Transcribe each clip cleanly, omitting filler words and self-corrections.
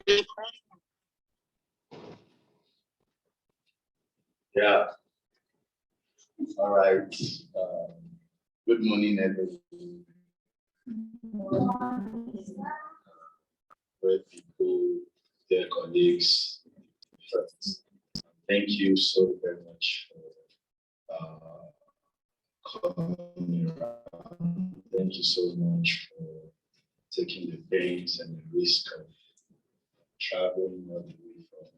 Yeah. All right. Good morning, everyone. Great people, dear colleagues, friends. Thank you so very much for coming around. Thank you so much for taking the pains and the risk of traveling all the way from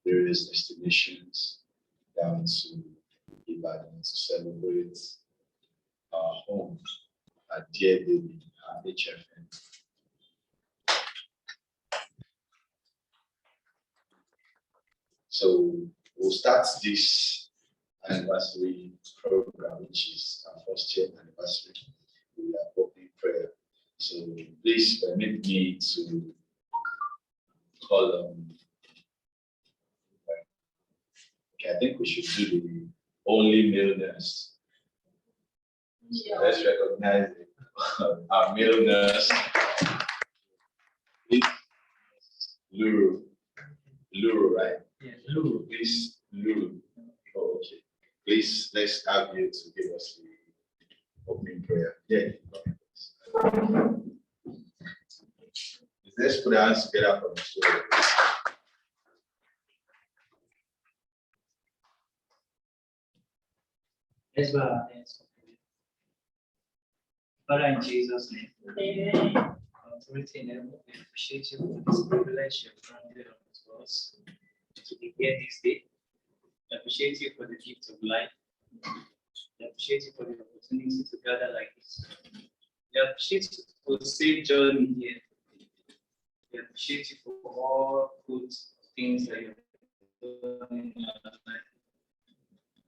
various destinations down to Ibadan to celebrate our home, our dear baby, our HFN. So we'll start this anniversary program, which is our first year anniversary. We are opening prayer. So please permit me to call on. Okay, I think we should do the only male nurse. So let's recognize our male nurse. Luru. Luru, right? Yes, Luru. Please, Luru. Oh, okay. Please, let's have you to give us the opening prayer. Yeah. Let's put our hands together for the story. Let's bow our heads. Father, in Jesus' name. Amen. Authority in heaven, we appreciate you for this privilege you have granted unto us to be here this day. We appreciate you for the gift of life. We appreciate you for the opportunity to gather like this. We appreciate you for the safe journey here. We appreciate you for all good things that you have done in our life.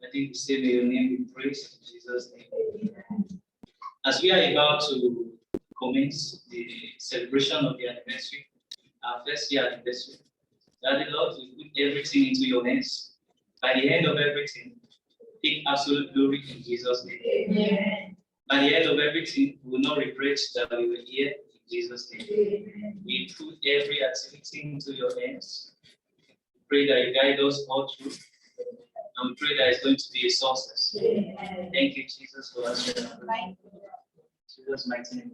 I think we say may your name be praised in Jesus' name. As we are about to commence the celebration of the anniversary, our first year anniversary, that the Lord will put everything into your hands. By the end of everything, take absolute glory in Jesus' name. Amen. By the end of everything, we will not regret that we were here in Jesus' name. Amen. We put every activity into your hands. We pray that you guide us all through. And we pray that it's going to be a success. Amen. Thank you, Jesus, for answering our prayer. Jesus' mighty name.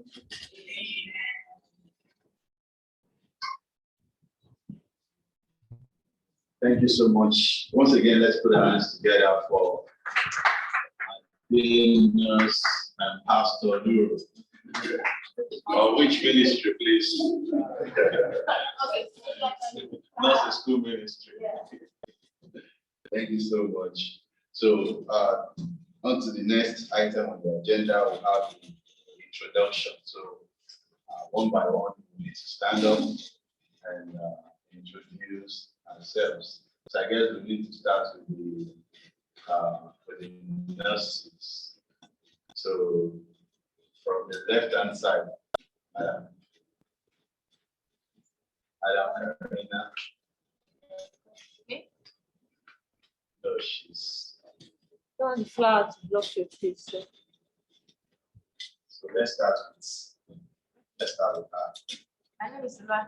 Thank you so much. Once again, let's put our hands together for nurse and Pastor Luru. Which ministry, please? Not the school ministry. Thank you so much. So, on to the next item on the agenda, we have the introduction. So, one by one, we need to stand up and introduce ourselves. So, I guess we need to start with the nurses. So, from the left-hand side, Madam Karina. No, she's. On the floor to block your face. So let's start with her. My name is Eva.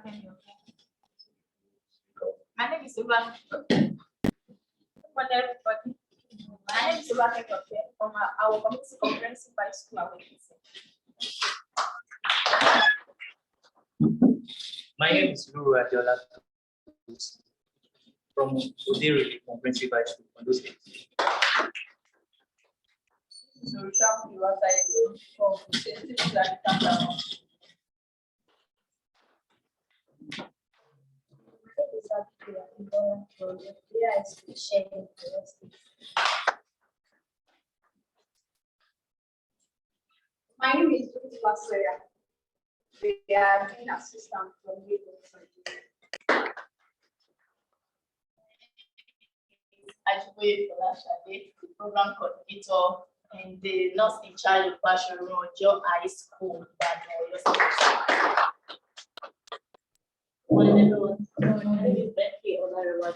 My name is Eva. Everybody. My name is Eva from our community comprehensive high school. My name is Luru Adiola from Udiri Comprehensive High School, Ondo State. So we shall be what I do for the My name is Ruth Basoya. We are being assistant from Ajiboye Folashade, the program coordinator and the nurse in charge of Passion Road, Joe High School. Morning, everyone. My name is Becky Olarewa. My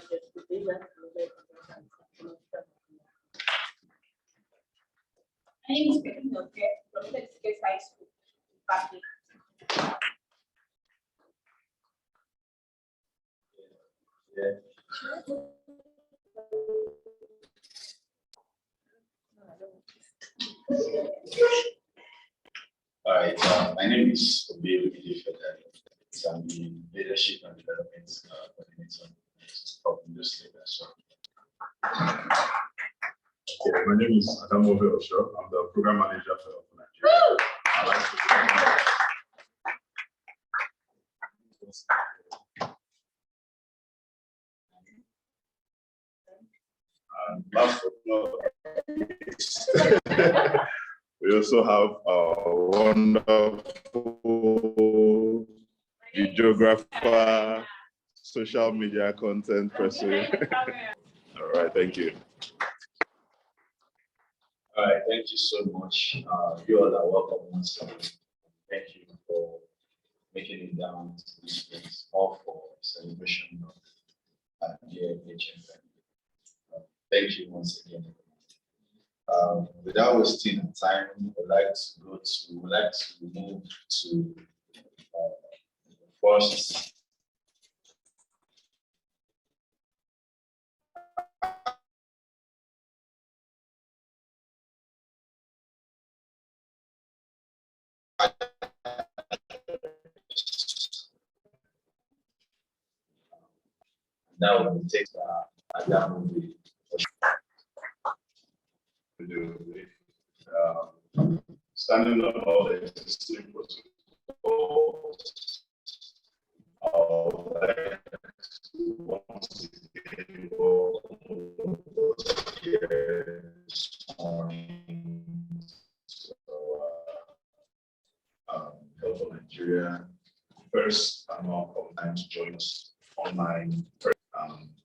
name is Becky Olarewa from Texas High School. Yeah. All right, my name is Obi Fedel. I'm the leadership and development coordinator of industry. Okay, my name is Adam Osho. I'm the program manager for Nigeria. I'd like to and last but not least, we also have a wonderful videographer, social media content person. All right, thank you. All right, thank you so much. You all are welcome once again. Thank you for making it down to this place, all for celebration of HFN. Thank you once again. Without wasting time, we would like to move to the first. Now we take Adam movie. Standing on all the existing protocols, once again, Health of Nigeria, first annual time to join us online.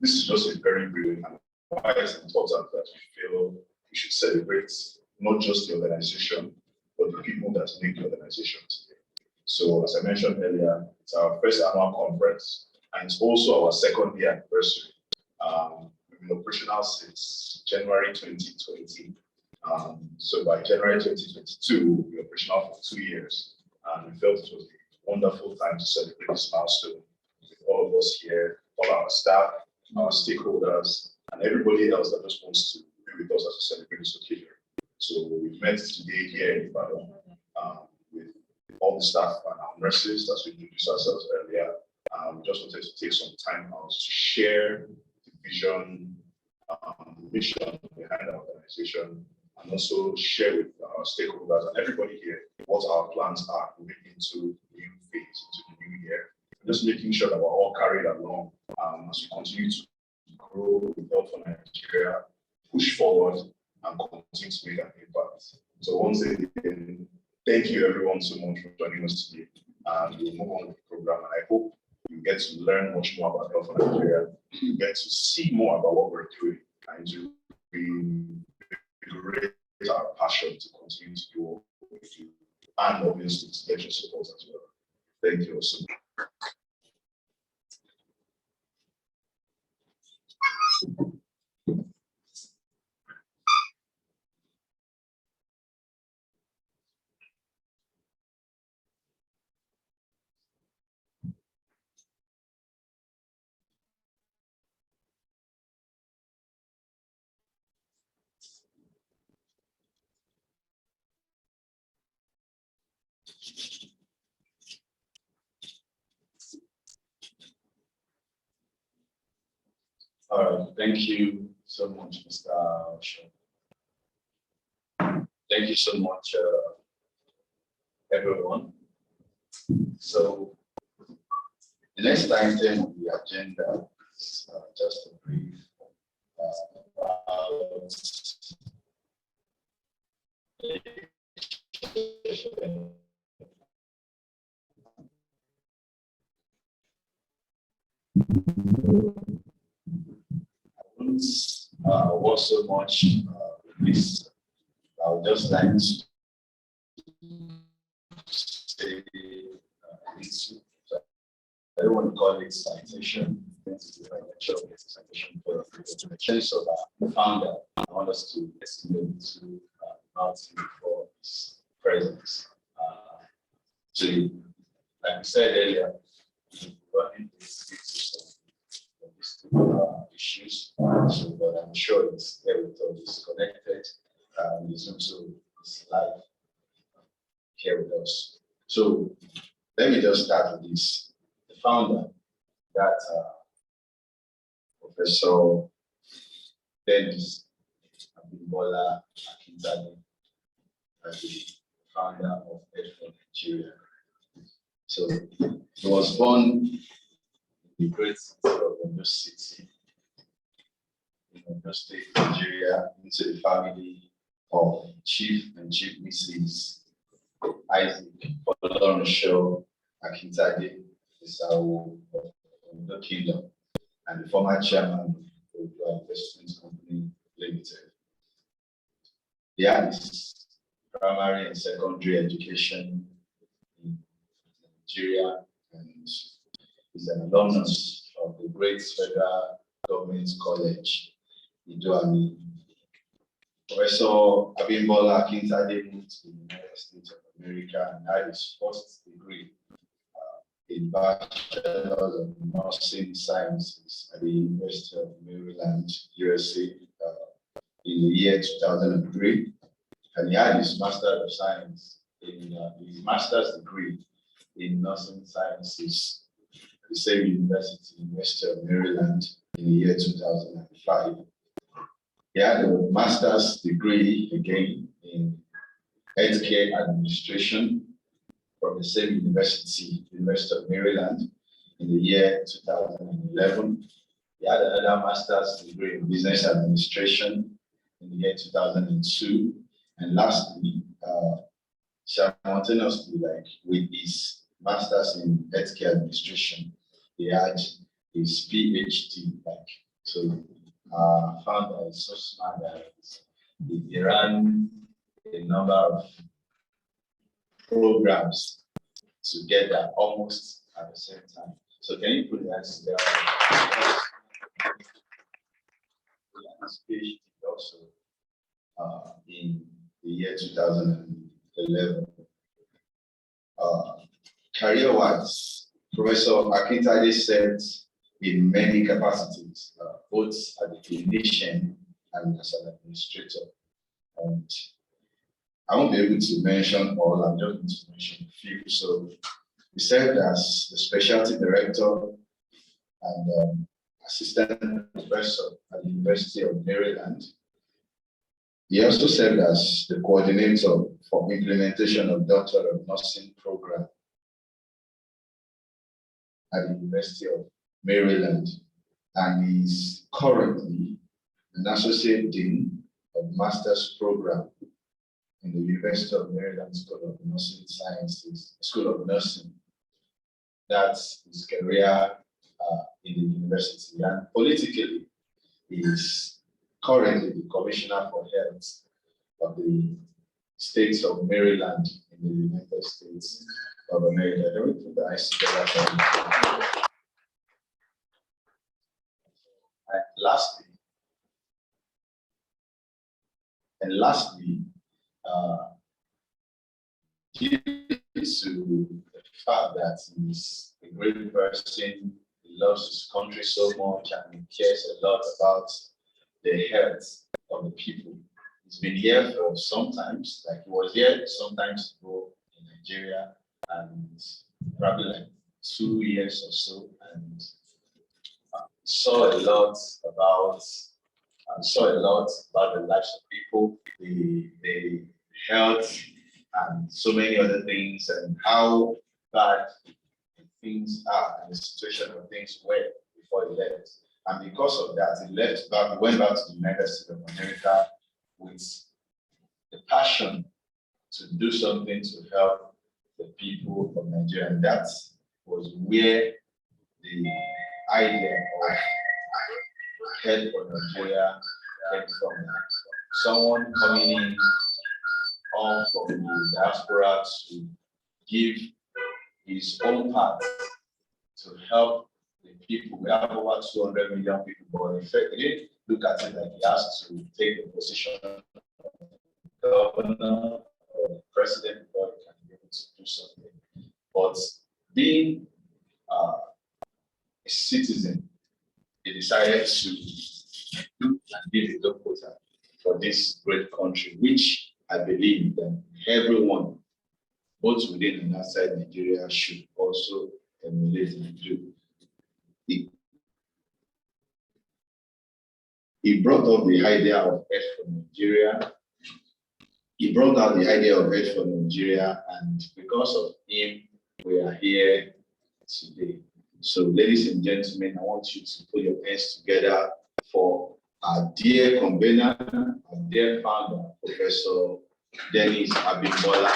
This is just a very brief and why it's important that we feel we should celebrate not just the organization, but the people that make the organization today. So as I mentioned earlier, it's our first annual conference, and it's also our second year anniversary. We've been operational since January 2020. So by January 2022, we'll be operational for 2 years. And we felt it was a wonderful time to celebrate this milestone with all of us here, all our staff, our stakeholders, and everybody else that just wants to be with us as we celebrate this occasion. So we've met today here in Ibadan with all the staff and our nurses, as we introduced ourselves earlier. We just wanted to take some time out to share the vision, the mission behind our organization, and also share with our stakeholders and everybody here what our plans are moving into the new phase, into the new year. Just making sure that we're all carried along as we continue to grow with Health for Nigeria, push forward, and continue to make an impact. So once again, thank you everyone so much for joining us today. And we'll move on with the program. And I hope you get to learn much more about Health for Nigeria. You get to see more about what we're doing and to create our passion to continue to do what we do, and obviously to get your support as well. Thank you so much. All right, thank you so much, Mr. Osho. Thank you so much, everyone. So the next item on the agenda is just a brief about work so much with this. I would just like to say I don't want to call it citation. Citation for the chance of the founder. I want us to estimate to Martin for his presence. So, like we said earlier, running this system So, but I'm sure it's there with us, it's connected. It's also it's live here with us. So let me just start with this. The founder, that Professor Dennis Abimbola Akintade, as the founder of HFN Nigeria. So he was born in the great city of Ondo City, in Ondo State, Nigeria, into the family of Chief and Chief Mrs. Isaac Olorunso Akintade, Isao of Ondo Kingdom, and the former chairman of the Investment Company Limited. He had his primary and secondary education in Nigeria, and is an alumnus of the great federal government college, Idoani. Professor Abimbola Akintade moved to the United States of America and had his first degree in Bachelor of Nursing Sciences at the University of Maryland, USA, in the year 2003. And he had his Master of Science in his master's degree in Nursing Sciences at the same University of Maryland, in the year 2005. He had a master's degree again in healthcare administration from the same University of Maryland, in the year 2011. He had another master's degree in business administration in the year 2002. And lastly, simultaneously, like with his master's in healthcare administration, he had his PhD. So, founder is so smart that he ran a number of programs together almost at the same time. So, can you put your hands together? His PhD also in the year 2011. Career-wise, Professor Akintade served in many capacities, both as a clinician and as an administrator. And I won't be able to mention all, I'm just going to mention a few. So he served as the specialty director and assistant professor at the University of Maryland. He also served as the coordinator for implementation of Doctor of Nursing program at the University of Maryland, and is currently an associate dean of master's program in the University of Maryland School of Nursing Sciences, School of Nursing. That's his career in the university, and politically, he is currently the Commissioner for Health of the states of Maryland in the United States of America. Let me put the eyes together. And lastly, due to the fact that he's a great person, he loves his country so much, and he cares a lot about the health of the people. He's been here for sometimes, like he was here sometimes ago in Nigeria, and probably like 2 years or so, and saw a lot about the lives of people, the health, and so many other things, and how bad things are and the situation of things were before he left. And because of that, he went back to the United States of America with the passion to do something to help the people of Nigeria. And that was where the idea of Help for Nigeria came from. Someone coming in all from the diaspora to give his own part to help the people. We have over 200 million people, but in fact, he didn't look at it like he has to take the position of governor or the president before he can be able to do something. But being a citizen, he decided to and be the top quota for this great country, which I believe that everyone, both within and outside Nigeria, should also emulate and do. He brought up the idea of Edge for Nigeria. He brought out the idea of Edge for Nigeria, and because of him, we are here today. So, ladies and gentlemen, I want you to put your hands together for our dear convener, our dear founder, Professor Dennis Abimbola.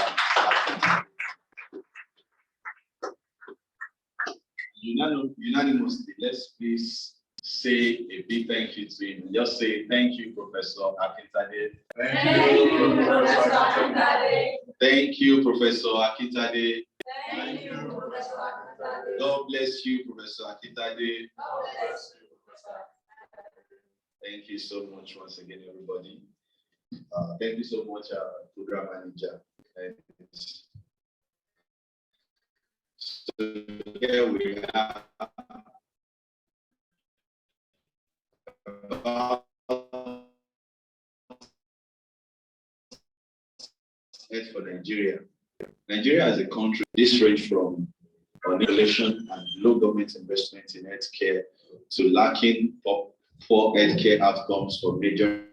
Unanimously, let's please say a big thank you to him. Just say thank you, Professor Akintade. Thank you, Professor Akintade. Thank you, Professor Akintade. Thank you, Professor Akintade. God bless you, Professor Akintade. God bless you, Professor Akintade. Thank you so much once again, everybody. Thank you so much, program manager. And so here we are. For Nigeria. Nigeria as a country, this range from population and low government investment in healthcare to lacking poor healthcare outcomes for major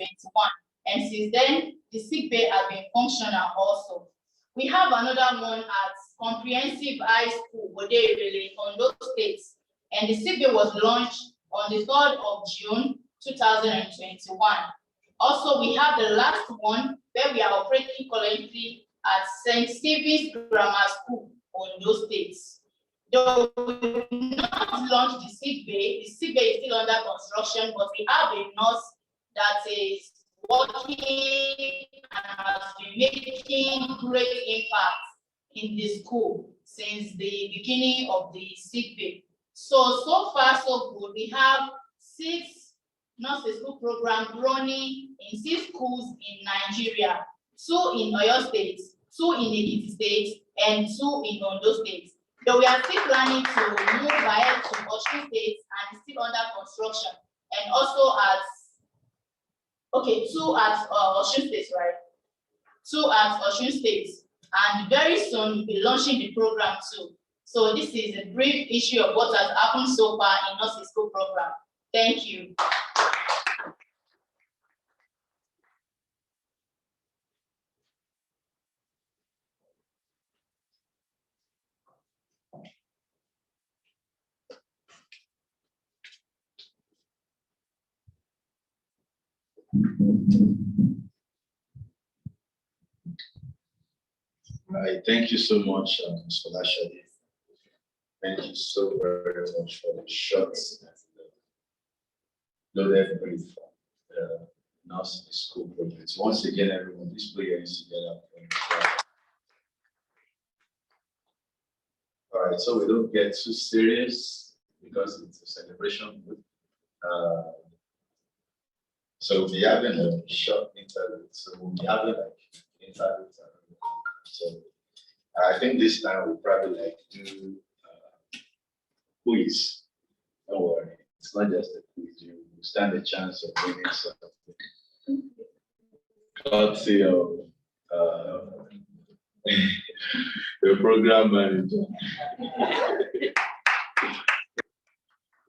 2021. And since then, the sick bay has been functional also. We have another one at Comprehensive High School, Bodebele, Ondo State. And the sick bay was launched on the 3rd of June, 2021. Also, we have the last one where we are operating currently at St. Stephen's Grammar School, Ondo State. Though we will not launch the sick bay is still under construction, but we have a nurse that is working and has been making great impact in the school since the beginning of the sick bay. So far, so good. We have 6 nurse school programs running in 6 schools in Nigeria, 2 in Oyo State, 2 in Ekiti State, and 2 in Ondo State. Though we are still planning to move ahead to Osun State and still under construction, and also at 2 at Osun State, right? 2 at Osun State, and very soon we'll be launching the program too. So this is a brief issue of what has happened so far in nurse school program. Thank you. Right, thank you so much, Ms. Folashade. Thank you so very much for the short and loaded brief on the nurse school project. Once again, everyone, this player is together. All right, so we don't get too serious because it's a celebration. So we'll be having a short interview. So we'll be having like interviews. So I think this time we'll probably do quiz. Don't worry, it's not just a quiz. You stand a chance of winning something. Courtesy of the program manager,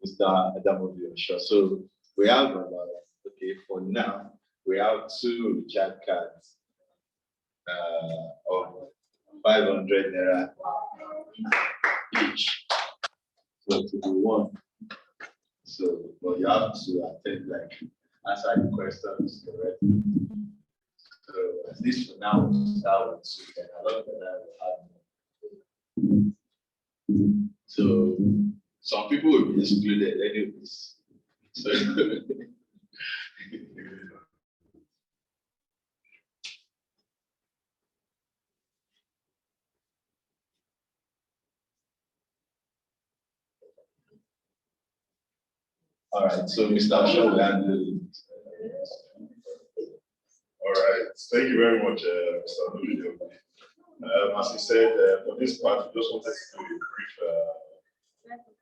Mr. Adamobi Osho. So we have about, for now, we have 2 recharge cards of 500 naira each. So to be one. So, but you have to attend, like, answer the questions correctly. So at least for now, that was 2, and a lot of that will happen. So some people will be excluded anyways. So all right, so Mr. Osho will handle it. All right, thank you very much, Mr. Olubido. As he said, for this part, we just wanted to do a brief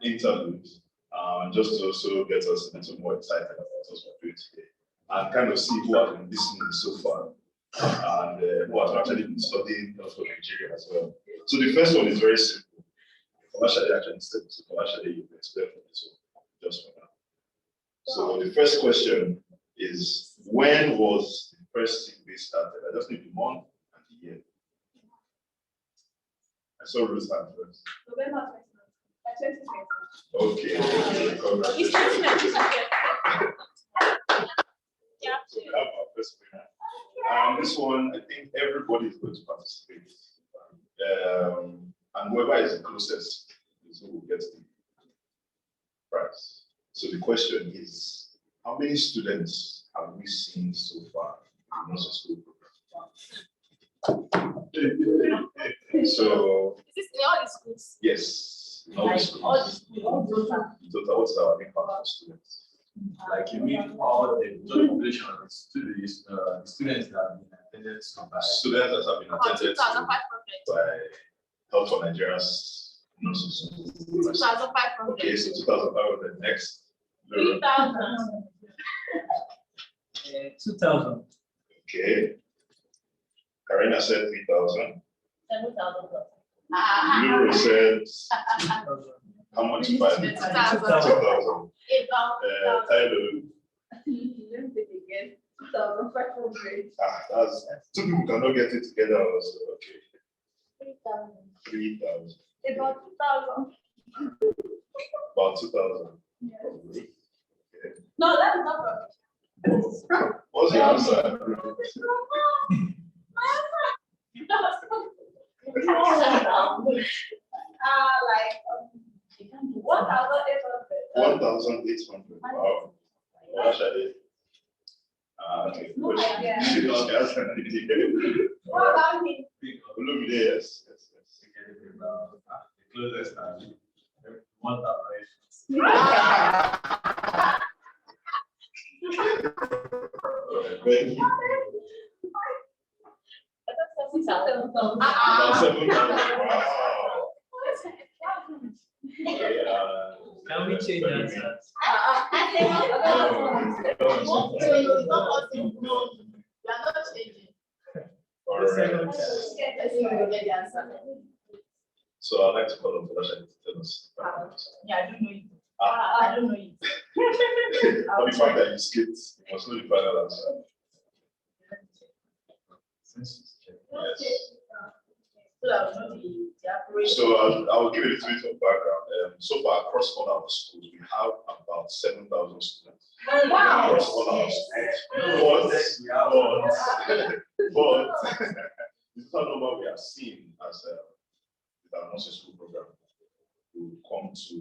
interlude, just to also get us a little more excited about what we're doing today, and kind of see who has been listening so far, and who has actually been studying for Nigeria as well. So the first one is very simple. Folashade actually said, so Folashade, you can explain for this one, just for now. So the first question is, when was the first sick bay started? I just need the month and the year. I saw Ruth's hand first. November 2020. Okay. It's 2019. Yeah. So we have our first winner. This one, I think everybody is going to participate. And whoever is the closest is who will get the prize. So the question is, how many students have we seen so far in the school program? So, Is this in all the schools? yes, in all the schools. Total, what's our impact for students? Like you mean all the total population of the students that have been attended to by Students that have been attended to 2,500. by Health for Nigeria's nurses. 2,500. Okay, so 2,500 next. 3,000. 2,000. Okay. Karina said 3,000. 7,000. Lulu said, how much? 5,000. 2,000. 2,000. Tyler, 2,500. That's two people cannot get it together also. Okay. 3,000. 3,000. About 2,000. About 2,000. No, that's not right. What's the answer? Like 1,800. 1,800. Wow. What should I do? Okay. No idea. She don't have an idea. What about me? Look there, yes. The closest time. 1,000. Thank you. About 7,000. Wow. Okay, Can we change answers? All The second right. chance. So I'd like to call on Felicia to tell us. Yeah, I don't know it. I don't know it. But the fact that you skipped, you must know the final answer. Yes. So I'll give you a little bit of background. So far, across all our schools, we have about 7,000 students. Wow. Across all our schools. But the total number we are seeing as with our nursing school program will come to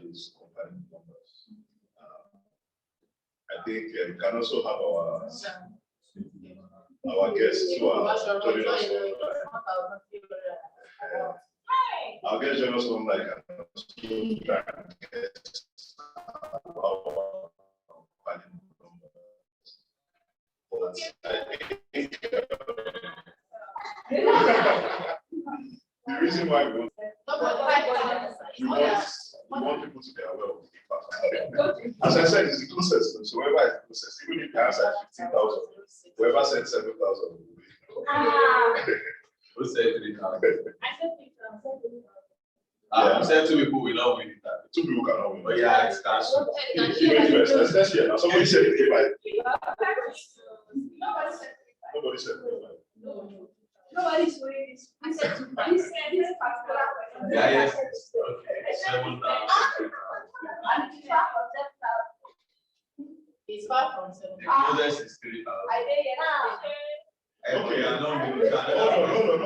these company numbers. I think we can also have our guests who are joining us online. Our guests join us online and also try and get our company numbers. But I think the reason why we want people to be aware of the impact. As I said, it's the closest. So whoever is the closest, even if the answer is 15,000, whoever said 7,000 will be. Who said 3,000? I said 3,000. You said 2 people will not win it. 2 people cannot win. But yeah, it's cash. Let's hear now. Somebody said 35. Nobody said 3,500. Nobody said 35. No. Nobody's winning this. I said 2,500. You said this particular question. Yeah, yes. Okay. 7,000. And it's far from 7,000. It's far from The 7,000. closest is 3,000. I did it. Okay. I don't know. No.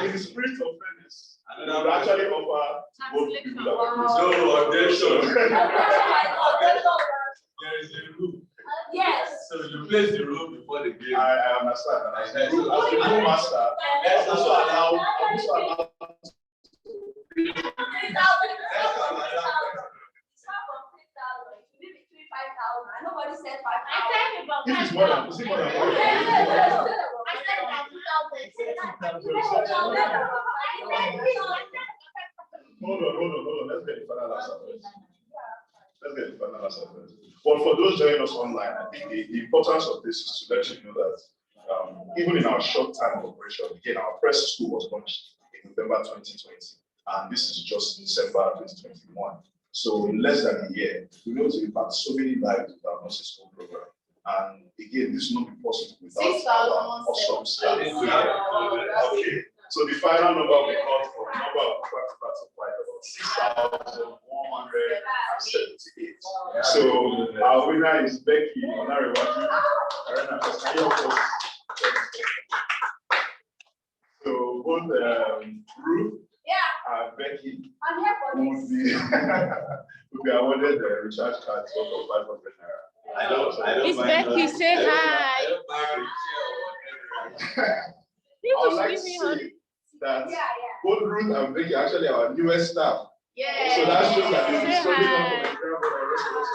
In the spirit of fairness, we would actually offer both people that were close. No objection. Yes. There is a rule. Yes. So you place the rule before the game. I understand. And I said, so as the new master, Let's also allow Nobody said 5,000. if it's more than, is it more than 5,000? Hold on. Let's get the final answer first. But for those joining us online, I think the importance of this is to let you know that even in our short time of operation, again, our first school was launched in November 2020, and this is just December 2021. So in less than a year, we know to impact so many lives with our nursing school program. And again, this will not be possible without our awesome staff. Okay. So the final number we got for the number of participants about 6,178. So our winner is Becky Onarewaju. So both Ruth and Becky I'm here for would this. be awarded the recharge cards of 500 naira. I don't Miss mind Becky, that. say I don't hi. mind You I would should like to give me one. say that Yeah. both Ruth and Becky are actually our newest staff. Yeah. So that shows that they've been Say struggling up hi. for the program for the rest of us.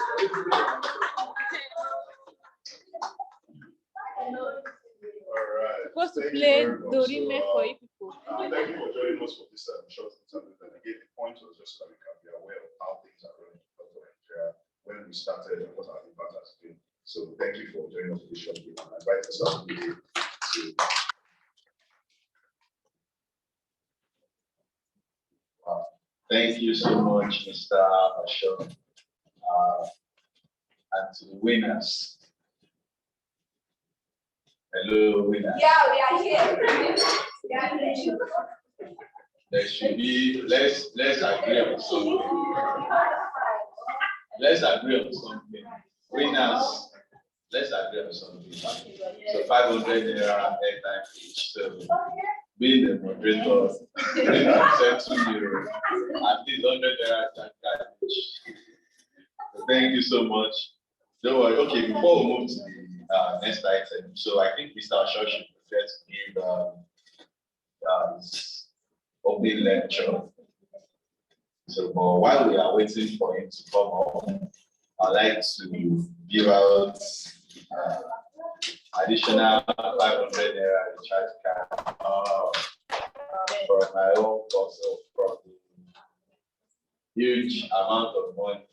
All right. Supposed to Thank you play very much. Dorime So, for you people. thank you for joining us for this short interview. And again, the point was just so that we can be aware of how things are running in Nigeria, when we started and what our impact has been. So thank you for joining us for this short video. I invite us all to Thank you so much, Mr. Ashok. And to the winners. Hello, winners. Yeah, we are here. We are here. There should be, let's agree on something. Let's agree on something. Winners, let's agree on something. So 500 naira airtime each. So being the moderator, send 2 euros, at least 100 naira card each. So thank you so much. Don't worry. Okay, before we move to the next item, so I think Mr. Shaw should prefer to give his opening lecture. So while we are waiting for him to come up, I'd like to give out additional 500 naira recharge card from my own also from the huge amount of money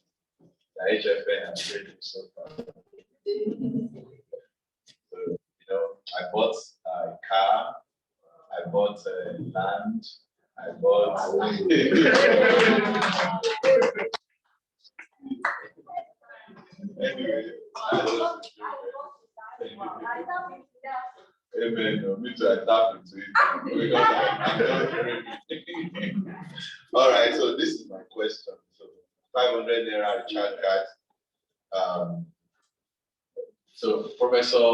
that HFN has raised so far. So, you know, I bought a car, I bought land, I bought. Anyway, amen. No, me too, I tap into it because I'm not ready. All right, so this is my question. So 500 naira recharge card. So Professor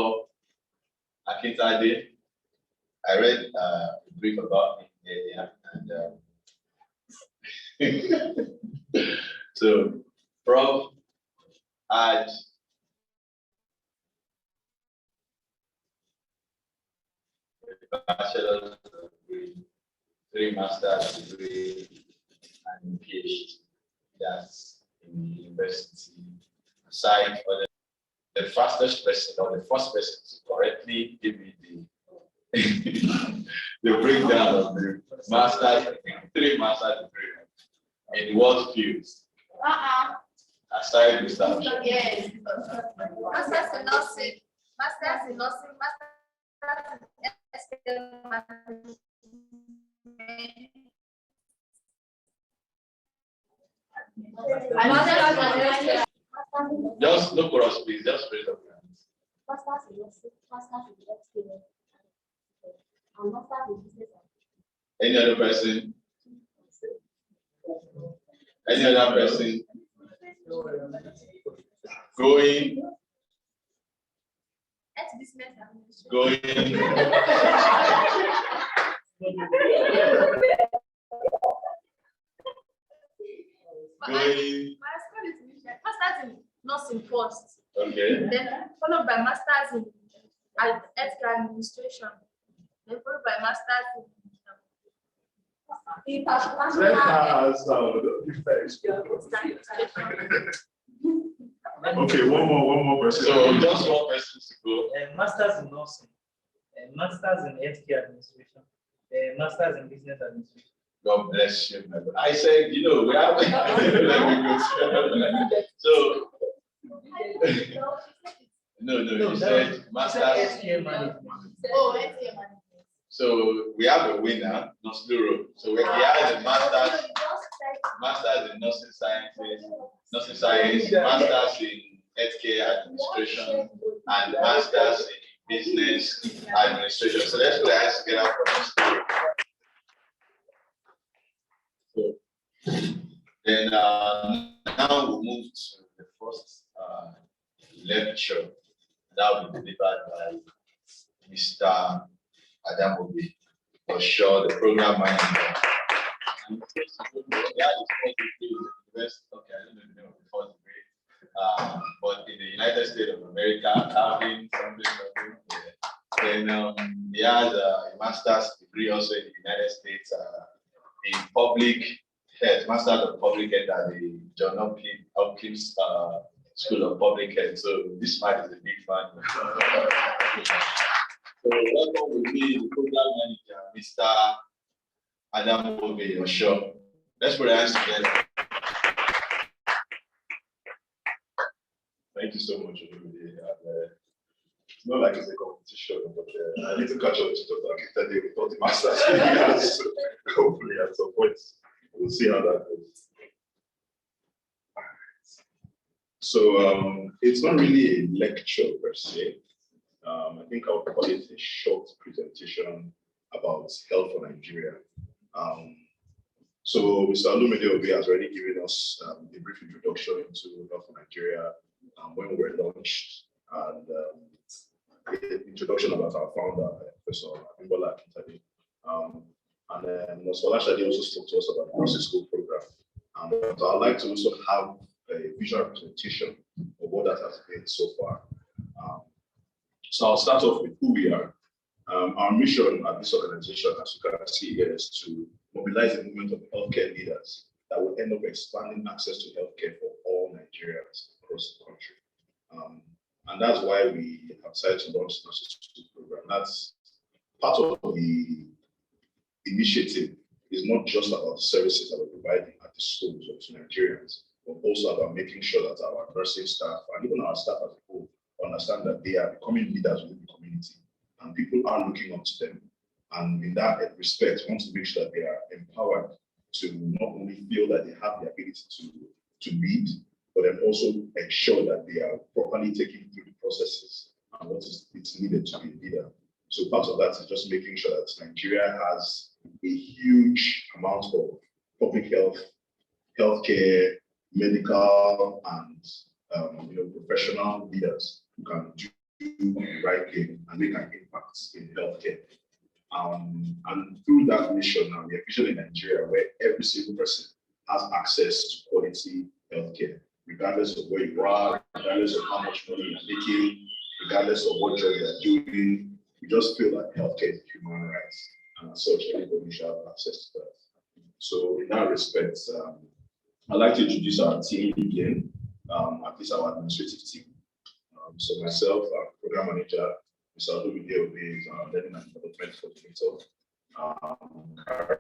Akintade, I read a brief about him there, and so Prof had a bachelor's degree, 3 master's degree, and PhD. That's in the university. Aside for the fastest person or the first person to correctly give me the breakdown of the master's, 3 master's degree in what fields? Aside Mr. Yes. Masters in nursing, masters in nursing, masters in management. Just look for us, please. Just raise up your hands. Masters in nursing, masters in HFN, and masters in business. Any other person? Any other person? Going. Ex-business administration. Going. Going. My school is masters in nursing first, Okay. then followed by masters in healthcare administration, then followed by masters in Let her answer. Okay, one more person. So just one person to go. Masters in nursing, masters in healthcare administration, masters in business administration. God bless you, my brother. I said, you know, we have. So. No, you said masters. HFN management. Oh, let's hear man. So we have a winner, Nosluro. So we have the masters in nursing sciences, masters in healthcare administration, and masters in business administration. So let's put our hands together for Nosluro. So then now we'll move to the first lecture that will be delivered by Mr. Adamobi, for sure, the program manager. And okay, I don't know the name of the first degree, but in the United States of America, having something. Then he has a master's degree also in the United States in public health, master's of public health at the John Hopkins School of Public Health. So this man is a big fan. So welcome with me, the program manager, Mr. Adam Obe, sure. Let's put our hands together. Thank you so much, everybody. It's not like it's a competition, but I need to catch up to Dr. Akintade with all the masters. So hopefully, at some point, we'll see how that goes. So it's not really a lecture per se. I think I'll call it a short presentation about health for Nigeria. So Mr. Olumide Obi has already given us a brief introduction into health for Nigeria when we were launched, and an introduction about our founder, Professor Abimbola Akintabi. And then Ms. Folashade also spoke to us about the nursing school program. So I'd like to also have a visual representation of what that has been so far. So I'll start off with who we are. Our mission at this organization, as you can see here, is to mobilize a movement of healthcare leaders that will end up expanding access to healthcare for all Nigerians across the country. And that's why we have decided to launch the nursing school program. That's part of the initiative. Is not just about the services that we're providing at the schools or to Nigerians, but also about making sure that our nursing staff and even our staff as a whole understand that they are becoming leaders within the community and people are looking up to them. And in that respect, we want to make sure that they are empowered to not only feel that they have the ability to lead, but then also ensure that they are properly taking through the processes and what is needed to be a leader. So part of that is just making sure that Nigeria has a huge amount of public health, healthcare, medical, and professional leaders who can do the right thing and make an impact in healthcare. And through that mission, now we are visioning Nigeria where every single person has access to quality healthcare, regardless of where you are, regardless of how much money you're making, regardless of what job you're doing. We just feel that healthcare is human rights, and as such, everybody should have access to that. So in that respect, I'd like to introduce our team again, at least our administrative team. So myself, our program manager, Mr. Olumide Obi, is our learning and development coordinator.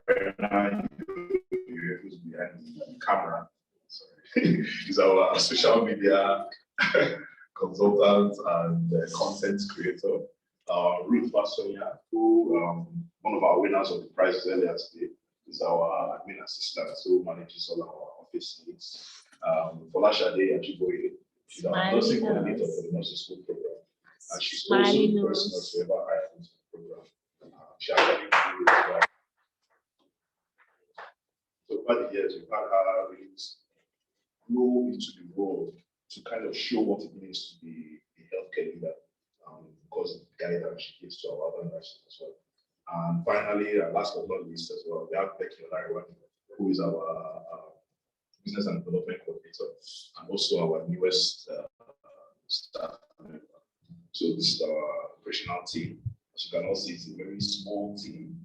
Karina, who's behind the camera, sorry, is our social media consultant and content creator. Ruth Basonia, who one of our winners of the prizes earlier today, is our admin assistant who manages all our office needs. Folashade Ajiboye, she's our nursing coordinator for the nursing school program. And she's also the person that's ever hired into the program. She actually did as well. So over the years, we've had her really grow into the role to kind of show what it means to be a healthcare leader, because of the guidance she gives to our other nurses as well. And finally, last but not least as well, we have Becky Olariwa, who is our business and development coordinator, and also our newest staff member. So this is our operational team. As you can all see, it's a very small team,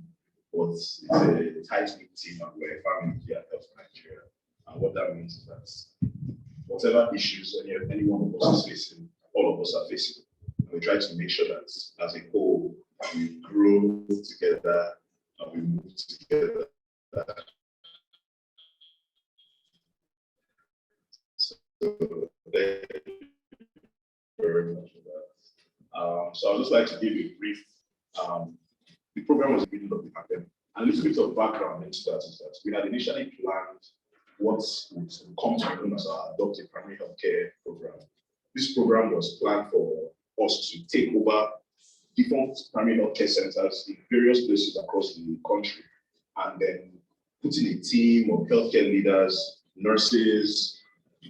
but it's a tight-knit team, and we're a family here at Health Nigeria. And what that means is that whatever issues any one of us is facing, all of us are facing. And we try to make sure that as a whole, we grow together and we move together. So thank you very much for that. So I'd just like to give you a brief. The program was in the middle of the pandemic. And a little bit of background into that is that we had initially planned what would come to be known as our adoptive primary healthcare program. This program was planned for us to take over different primary healthcare centers in various places across the country, and then putting a team of healthcare leaders, nurses,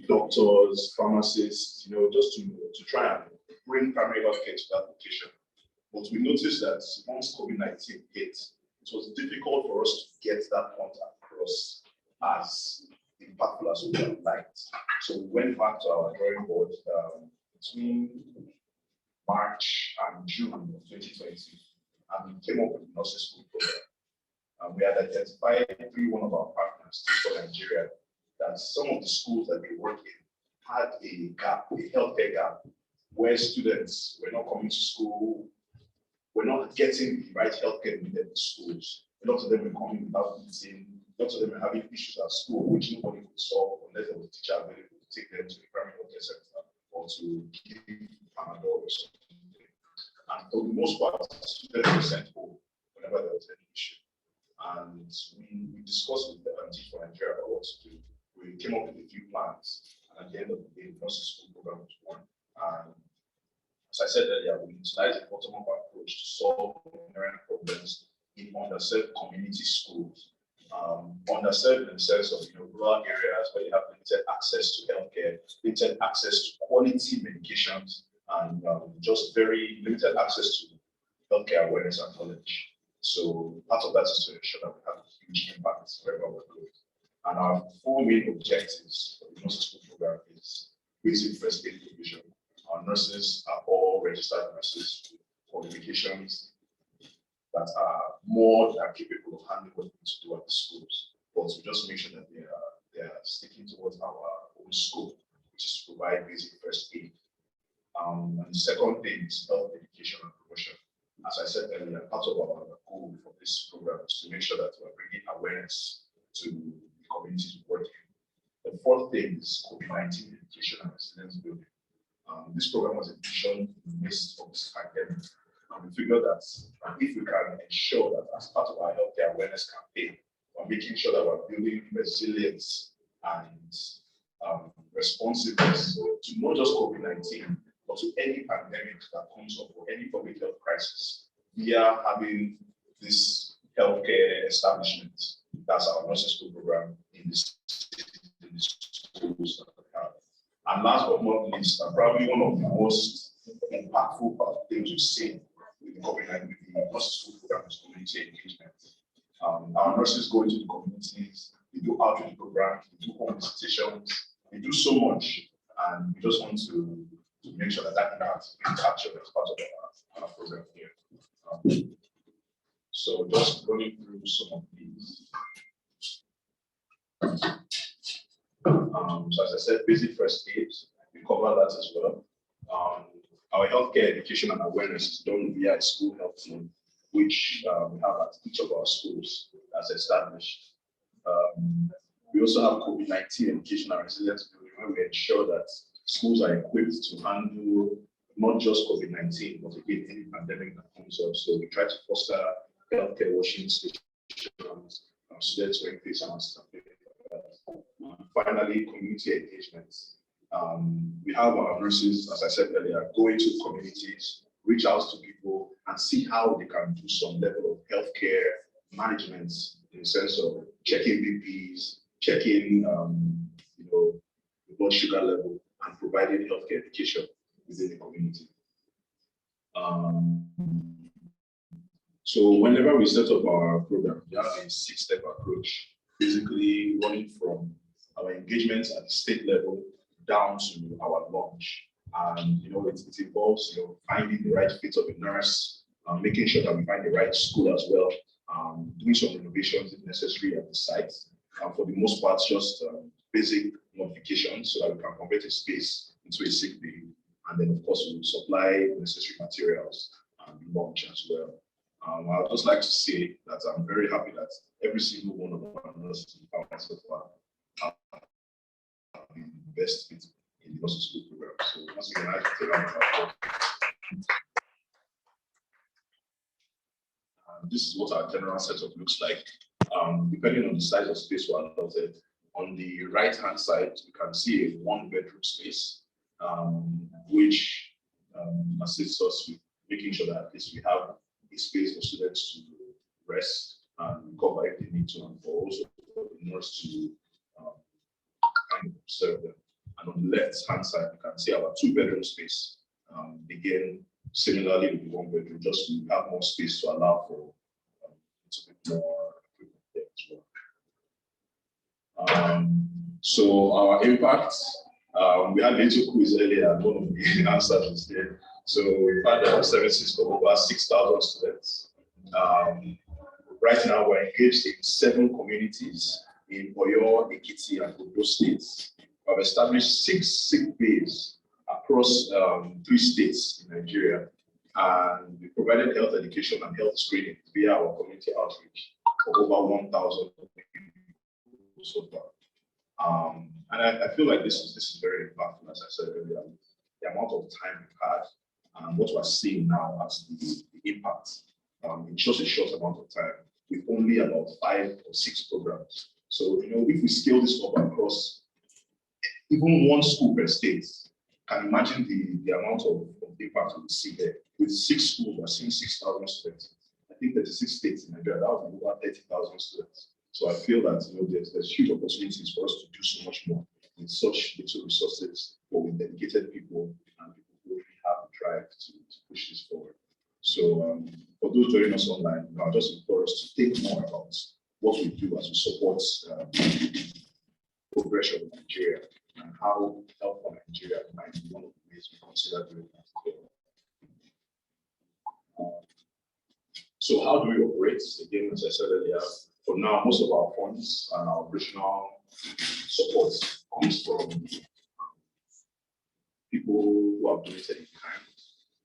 doctors, pharmacists, just to try and bring primary healthcare to that location. But we noticed that once COVID-19 hit, it was difficult for us to get that point across as impactful as we would have liked. So we went back to our drawing board between March and June of 2020, and we came up with the nursing school program. And we had identified through one of our partners, for Nigeria, that some of the schools that they work in had a gap, a healthcare gap, where students were not coming to school, were not getting the right healthcare needed in schools. A lot of them were coming without eating. Lots of them were having issues at school, which nobody could solve unless there was a teacher available to take them to the primary healthcare center or to give Panadol or something. And for the most part, students were sent home whenever there was any issue. And we discussed with the Untitled Chapter about what to do. We came up with a few plans. And at the end of the day, the nursing school program was born. And as I said earlier, we utilize a bottom-up approach to solve inherent problems in underserved community schools. Underserved in the sense of rural areas where you have limited access to healthcare, limited access to quality medications, and just very limited access to healthcare awareness and knowledge. So part of that is to ensure that we have a huge impact wherever we're going. And our 4 main objectives for the nursing school program is basic first aid provision. Our nurses are all registered nurses with qualifications that are more than capable of handling what we need to do at the schools. But we just make sure that they are sticking towards our own scope, which is to provide basic first aid. And the second thing is health education and promotion. As I said earlier, part of our goal for this program is to make sure that we're bringing awareness to the communities we work in. The fourth thing is COVID-19 education and resilience building. This program was envisioned in the midst of this pandemic. And we figured that if we can ensure that as part of our healthcare awareness campaign, we're making sure that we're building resilience and responsiveness to not just COVID-19, but to any pandemic that comes up or any public health crisis. We are having this healthcare establishment, that's our nursing school program in the schools that we have. And last but not least, and probably one of the most impactful things we've seen with the COVID-19 with the nursing school program is community engagement. Our nurses go into the communities, they do outreach programs, they do home visitations, they do so much, and we just want to make sure that that impact is being captured as part of our program here. So just going through some of these. So as I said, basic first aid, we cover that as well. Our healthcare education and awareness is done via a school health team, which we have at each of our schools as established. We also have COVID-19 education and resilience building, where we ensure that schools are equipped to handle not just COVID-19, but again, any pandemic that comes up. So we try to foster healthcare washing stations, students wearing face masks. Finally, community engagement. We have our nurses, as I said earlier, go into communities, reach out to people, and see how they can do some level of healthcare management in the sense of checking BPs, checking, the blood sugar level, and providing healthcare education within the community. So whenever we set up our program, we have a 6-step approach, basically running from our engagement at the state level down to our launch. And it involves finding the right fit of a nurse, making sure that we find the right school as well, doing some renovations if necessary at the site. And for the most part, just basic modifications so that we can convert a space into a sick bay. And then, of course, we will supply necessary materials and launch as well. I would just like to say that I'm very happy that every single one of our nurses in Power so far have been the best fit in the nursing school program. So once again, I can take out this is what our general setup looks like. Depending on the size of space we're allotted, on the right-hand side, you can see a 1-bedroom space, which assists us with making sure that at least we have a space for students to rest and recover if they need to, and for also for the nurse to kind of observe them. And on the left-hand side, you can see our 2-bedroom space. Again, similarly with the 1-bedroom, just to have more space to allow for a bit more equipment there as well. So our impact, we had a little quiz earlier, and one of the answers is there. So we've had services for over 6,000 students. Right now, we're engaged in 7 communities in Oyo, Ekiti, and Ondo states. We've established 6 sick bays across 3 states in Nigeria. And we provided health education and health screening via our community outreach for over 1,000 people so far. And I feel like this is very impactful, as I said earlier, the amount of time we've had and what we're seeing now as the impact in just a short amount of time with only about 5 or 6 programs. So, if we scale this up across even one school per state, can imagine the amount of impact we see there. With 6 schools, we're seeing 6,000 students. I think 36 states in Nigeria, that would be over 30,000 students. So I feel that there's huge opportunities for us to do so much more with such little resources, but with dedicated people and people who really have the drive to push this forward. So for those joining us online, I'll just implore us to think more about what we do as we support progression in Nigeria and how help for Nigeria might be one of the ways we consider doing that. So how do we operate? Again, as I said earlier, for now, most of our funds and our operational support comes from people who have donated in kind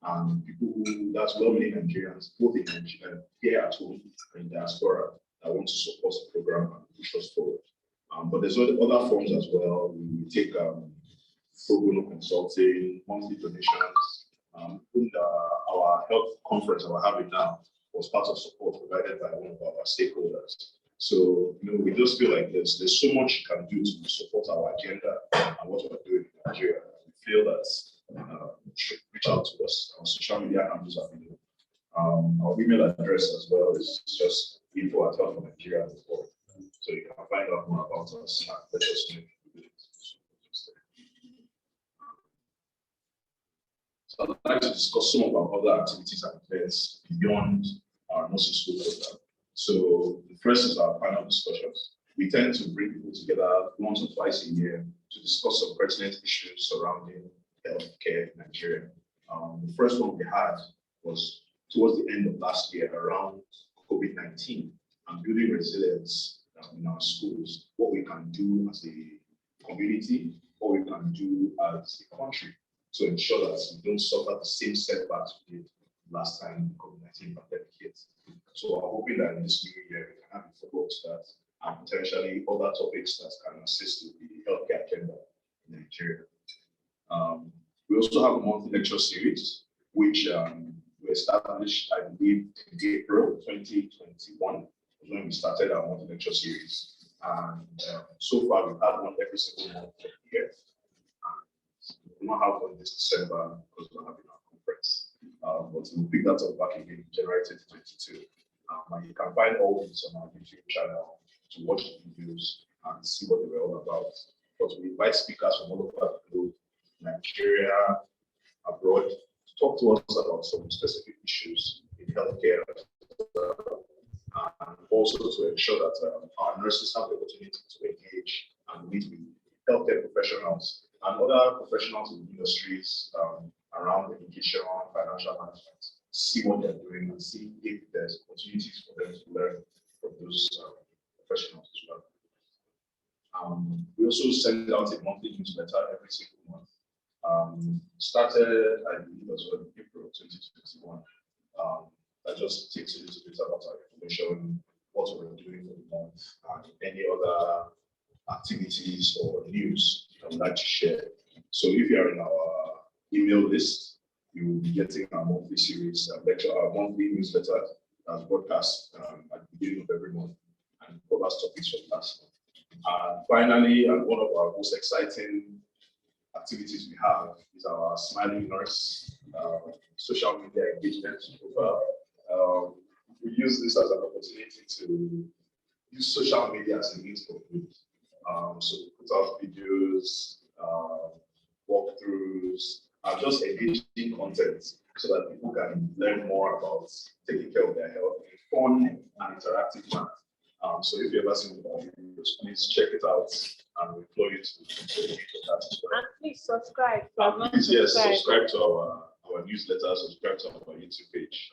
and people who, that's well-meaning Nigerians, both in Nigeria, here at home and in diaspora, that want to support the program and push us forward. But there's other forms as well. We take pro bono consulting, monthly donations. Our health conference that we're having now was part of support provided by one of our stakeholders. So, we just feel like there's so much you can do to support our agenda and what we're doing in Nigeria. We feel that you should reach out to us. Our social media handles are available. Our email address as well is just info@healthfornigeria.org. So you can find out more about us and let us know. So I'd like to discuss some of our other activities and events beyond our nursing school program. So the first is our panel discussions. We tend to bring people together once or twice a year to discuss some pertinent issues surrounding healthcare in Nigeria. The first one we had was towards the end of last year around COVID-19 and building resilience in our schools, what we can do as a community, what we can do as a country to ensure that we don't suffer the same setbacks we did last time COVID-19 pandemic hit. So I'm hoping that in this new year, we can have a follow-up to that and potentially other topics that can assist with the healthcare agenda in Nigeria. We also have a Multilecture Series, which we established, I believe, in April 2021, when we started our Multilecture Series. And so far, we've had one every single month of the year. We will not have one this December because we're having our conference. But we'll pick that up back again in January 2022. And you can find all these on our YouTube channel to watch the videos and see what they were all about. But we invite speakers from all over the globe, Nigeria, abroad, to talk to us about some specific issues in healthcare, and also to ensure that our nurses have the opportunity to engage and meet with healthcare professionals and other professionals in industries around education, financial management, see what they're doing and see if there's opportunities for them to learn from those professionals as well. We also send out a monthly newsletter every single month. Started, I believe, as well in April 2021. That just takes a little bit about our information, what we're doing for the month, and any other activities or news I would like to share. So if you are in our email list, you will be getting our monthly series, our monthly newsletter as broadcast at the beginning of every month and covers topics from last month. And finally, and one of our most exciting activities we have is our Smiling Nurse social media engagement profile. We use this as an opportunity to use social media as a means for good. So we put out videos, walkthroughs, and just engaging content so that people can learn more about taking care of their health in fun and interactive manner. So if you've ever seen the videos, please check it out and we employ you to engage with that as well. And please subscribe. Please, yes, subscribe to our newsletter, subscribe to our YouTube page.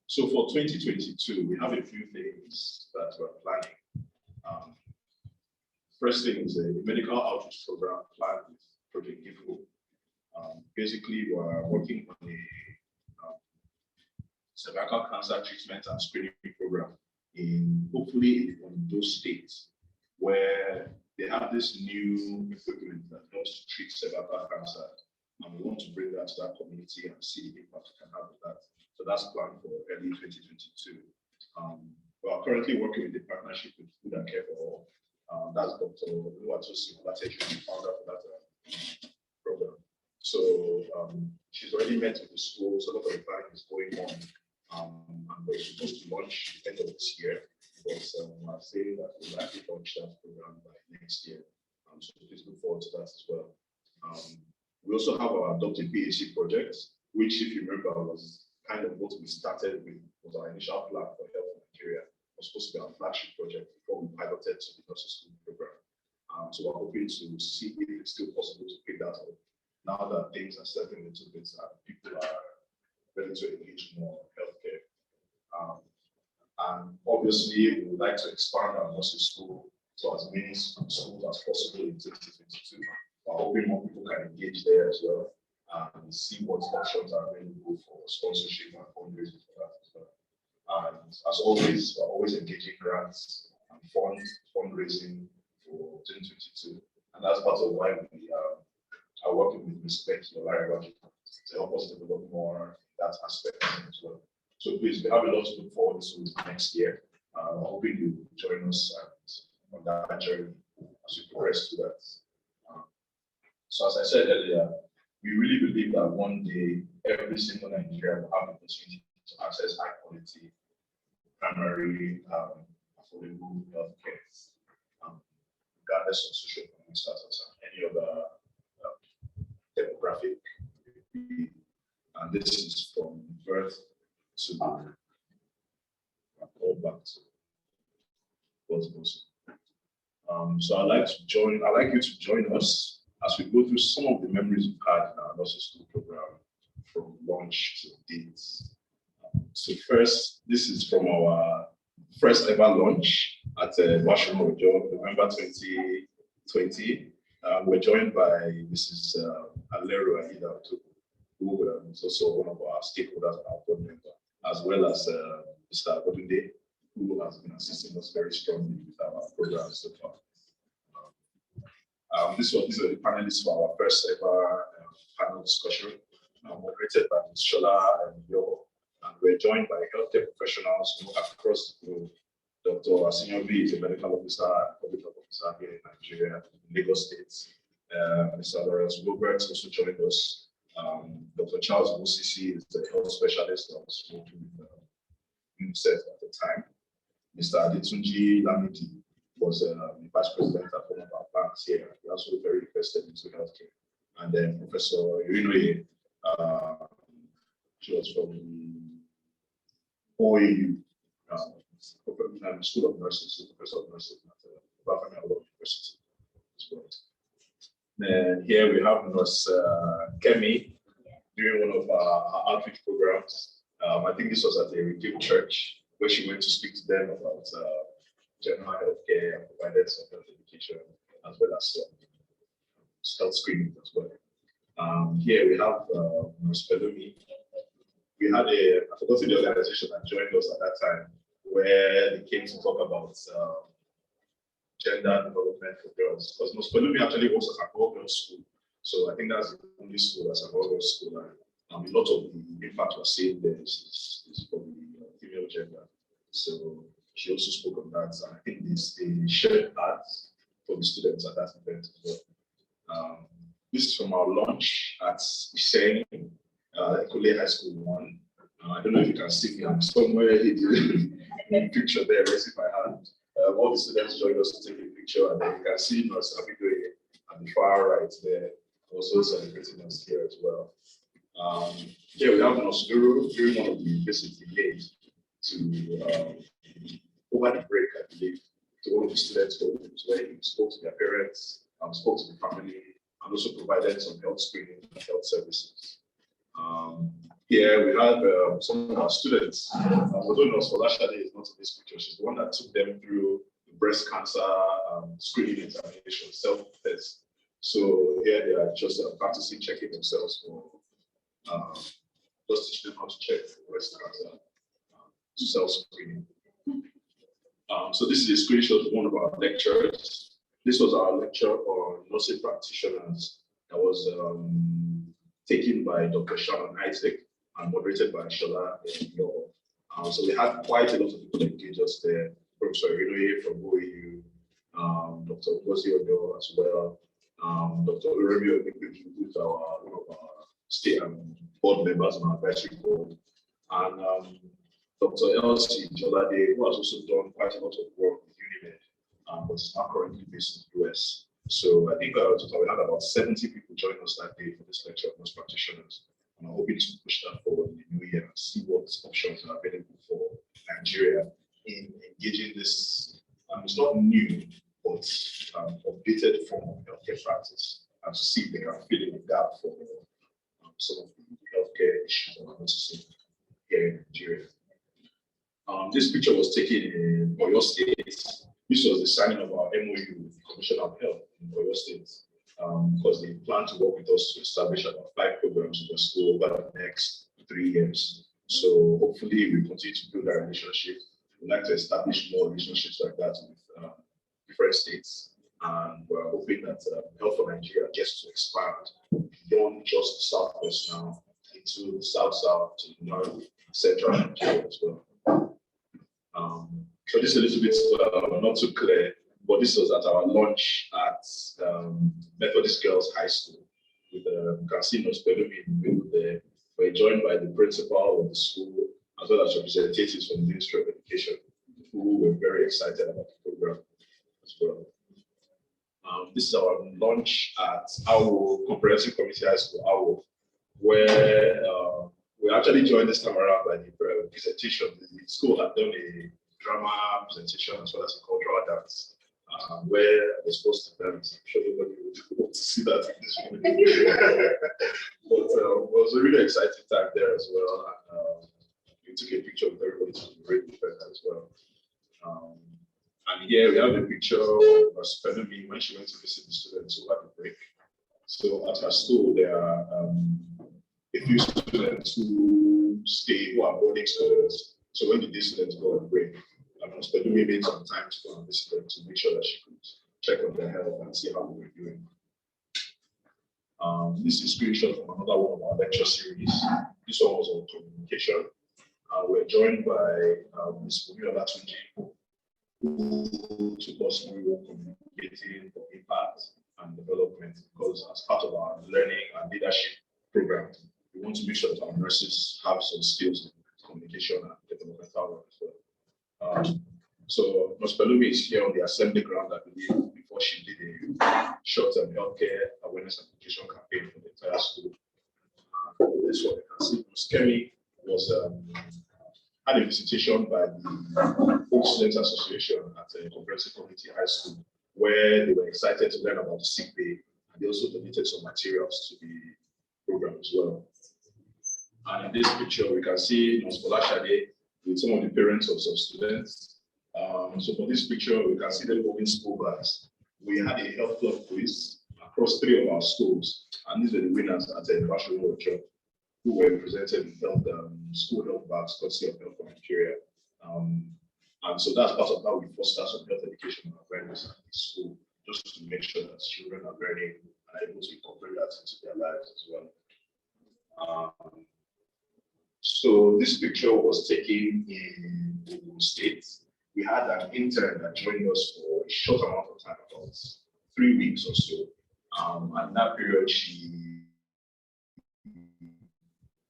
So for 2022, we have a few things that we're planning. First thing is a medical outreach program planned with Project GIFO. Basically, we're working on a cervical cancer treatment and screening program hopefully in those states where they have this new equipment that helps to treat cervical cancer. And we want to bring that to that community and see the impact we can have with that. So that's planned for early 2022. We are currently working with the partnership with Food and Care for All. that's Dr. Oluwatosi Olateju, the founder of that program. So she's already met with the school, so a lot of the planning is going on. And we're supposed to launch the end of this year, but I'm saying that we'll likely launch that program by next year. So please look forward to that as well. We also have our Adopt a PhD project, which, if you remember, was kind of what we started with, was our initial plan for Health in Nigeria. It was supposed to be our flagship project before we piloted to the nursing school program. So we're hoping to see if it's still possible to pick that up now that things are settling a little bit and people are ready to engage more in healthcare. And obviously, we would like to expand our nursing school to as many schools as possible in 2022. We're hoping more people can engage there as well and see what options are available for sponsorship and fundraising for that as well. And as always, we're always engaging grants and fundraising for 2022. And that's part of why we are working with respect to to help us develop more that aspect as well. So please, we have a lot to look forward to next year. I'm hoping you join us on that journey as we progress to that. So as I said earlier, we really believe that one day every single Nigerian will have the opportunity to access high quality primary affordable health care, regardless of socioeconomic status and any other demographic. And this is from birth to all back to what's possible. So I'd like you to join us as we go through some of the memories we've had in our nursing school program from launch to dates. So first, this is from our first ever launch at Washington Ojo, November 2020. We're joined by Mrs. Alero Aida, who is also one of our stakeholders and our board member, as well as Mr. Bodunde, who has been assisting us very strongly with our program so far. These are the panelists for our first ever panel discussion, moderated by Ms. Shola and Yo. And we're joined by healthcare professionals across the globe. Dr. Asinyobi is a medical officer and public health officer here in Nigeria, in Lagos State. Mr. Lawrence Wilbert also joined us. Dr. Charles Musisi is the health specialist that was working with UNICEF at the time. Mr. Adetunji Lamidi was the vice president at one of our banks here. He also very invested into healthcare. And then Professor Irinoye, she was from the OAU, School of Nursing, Professor of Nursing at Bafana University. Then here we have Nurse Kemi during one of our outreach programs. I think this was at a Redeemed Church where she went to speak to them about general healthcare and provided some health education as well as health screening as well. Here we have Nurse Pelumi. We had I forgot the organization that joined us at that time, where they came to talk about gender development for girls. Because Nurse Pelumi actually works as an all-girls school. So I think that's the only school as an all-girls school. And a lot of the impact we're seeing there is for the female gender. So she also spoke on that. And I think they shared ads for the students at that event as well. This is from our launch at Isheng, Ekole High School 1. I don't know if you can see me. I'm somewhere in the picture there, raising my hand. All the students joined us to take a picture, and then you can see Nurse Abidoye at the far right there, also celebrating us here as well. Here we have Nurse Duro during one of the visits he made to over the break, I believe, to all of the students where he spoke to their parents, spoke to the family, and also provided some health screening and health services. Here we have some of our students. Although Nurse Folashade is not in this picture, she's the one that took them through the breast cancer screening examination, self-test. So here they are just practicing checking themselves for just teach them how to check for breast cancer self-screening. So this is a screenshot of one of our lectures. This was our lecture on nursing practitioners that was taken by Dr. Shannon Isaac and moderated by Shola and Yo. So we had quite a lot of people engage us there. Professor Irinoye from OAU, Dr. Ngozi Odo as well, Dr. Uremio, who's one of our state board members on our advisory board, and Dr. Elsie Jolade, who has also done quite a lot of work with UNIMED, but is now currently based in the US. So I think we had about 70 people join us that day for this lecture of nurse practitioners. And I'm hoping to push that forward in the new year and see what options are available for Nigeria in engaging this. It's not new, but updated form of healthcare practice, and to see if they can fill in the gap for some of the healthcare issues that we're noticing here in Nigeria. This picture was taken in Oyo State. This was the signing of our MOU with the Commissioner of Health in Oyo State, because they plan to work with us to establish about 5 programs in the school over the next 3 years. So hopefully we continue to build our relationship. We'd like to establish more relationships like that with different states. And we're hoping that Health for Nigeria gets to expand beyond just the Southwest now into the South, to the North, Central Nigeria as well. So this is a little bit not too clear, but this was at our launch at Methodist Girls High School. With you can see Nurse Pelumi in the middle there. We're joined by the principal of the school, as well as representatives from the Ministry of Education, who were very excited about the program as well. This is our launch at our Comprehensive Community High School, AWO, where we actually joined this time around by the presentation. The school had done a drama presentation as well as a cultural dance, where I was supposed to dance. I'm sure nobody would want to see that in this one. But it was a really exciting time there as well. And we took a picture with everybody to the great event as well. And here we have a picture of Ms. Pelumi when she went to visit the students over the break. So at her school, there are a few students who are boarding students. So when the day students go on break, Ms. Pelumi made some time to go and visit them to make sure that she could check on their health and see how they were doing. This is a screenshot from another one of our lecture series. This one was on communication. We're joined by Ms. Bumiola Tunji, who took us through communicating for impact and development, because as part of our learning and leadership program, we want to make sure that our nurses have some skills in communication and developmental work as well. So Ms. Pelumi is here on the assembly ground, I believe, before she did a short-term healthcare awareness and education campaign for the entire school. This one, you can see Ms. Kemi was had a visitation by the Old Students Association at a Comprehensive Community High School, where they were excited to learn about the sick bay, and they also donated some materials to the program as well. And in this picture, we can see Ms. Bolashade with some of the parents of some students. So for this picture, we can see them moving school bags. We had a health club quiz across 3 of our schools, and these were the winners at a national workshop, who were presented with school health bags, courtesy of Health for Nigeria. And so that's part of how we foster some health education and awareness at the school, just to make sure that children are learning and are able to incorporate that into their lives as well. So this picture was taken in Ogun State. We had an intern that joined us for a short amount of time, about 3 weeks or so. And that period, she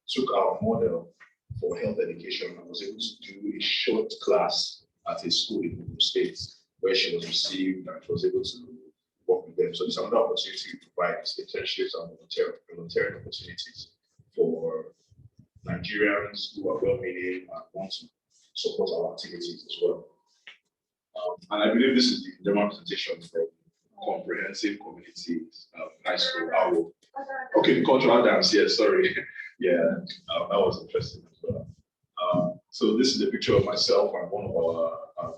took our model for health education and was able to do a short class at a school in Ogun State, where she was received and was able to work with them. So there's another opportunity to provide internships and volunteering opportunities for Nigerians who are well-meaning and want to support our activities as well. And I believe this is the demo presentation from Comprehensive Community High School. Okay, the cultural dance, yes, sorry. Yeah, that was interesting as well. So this is a picture of myself and one of our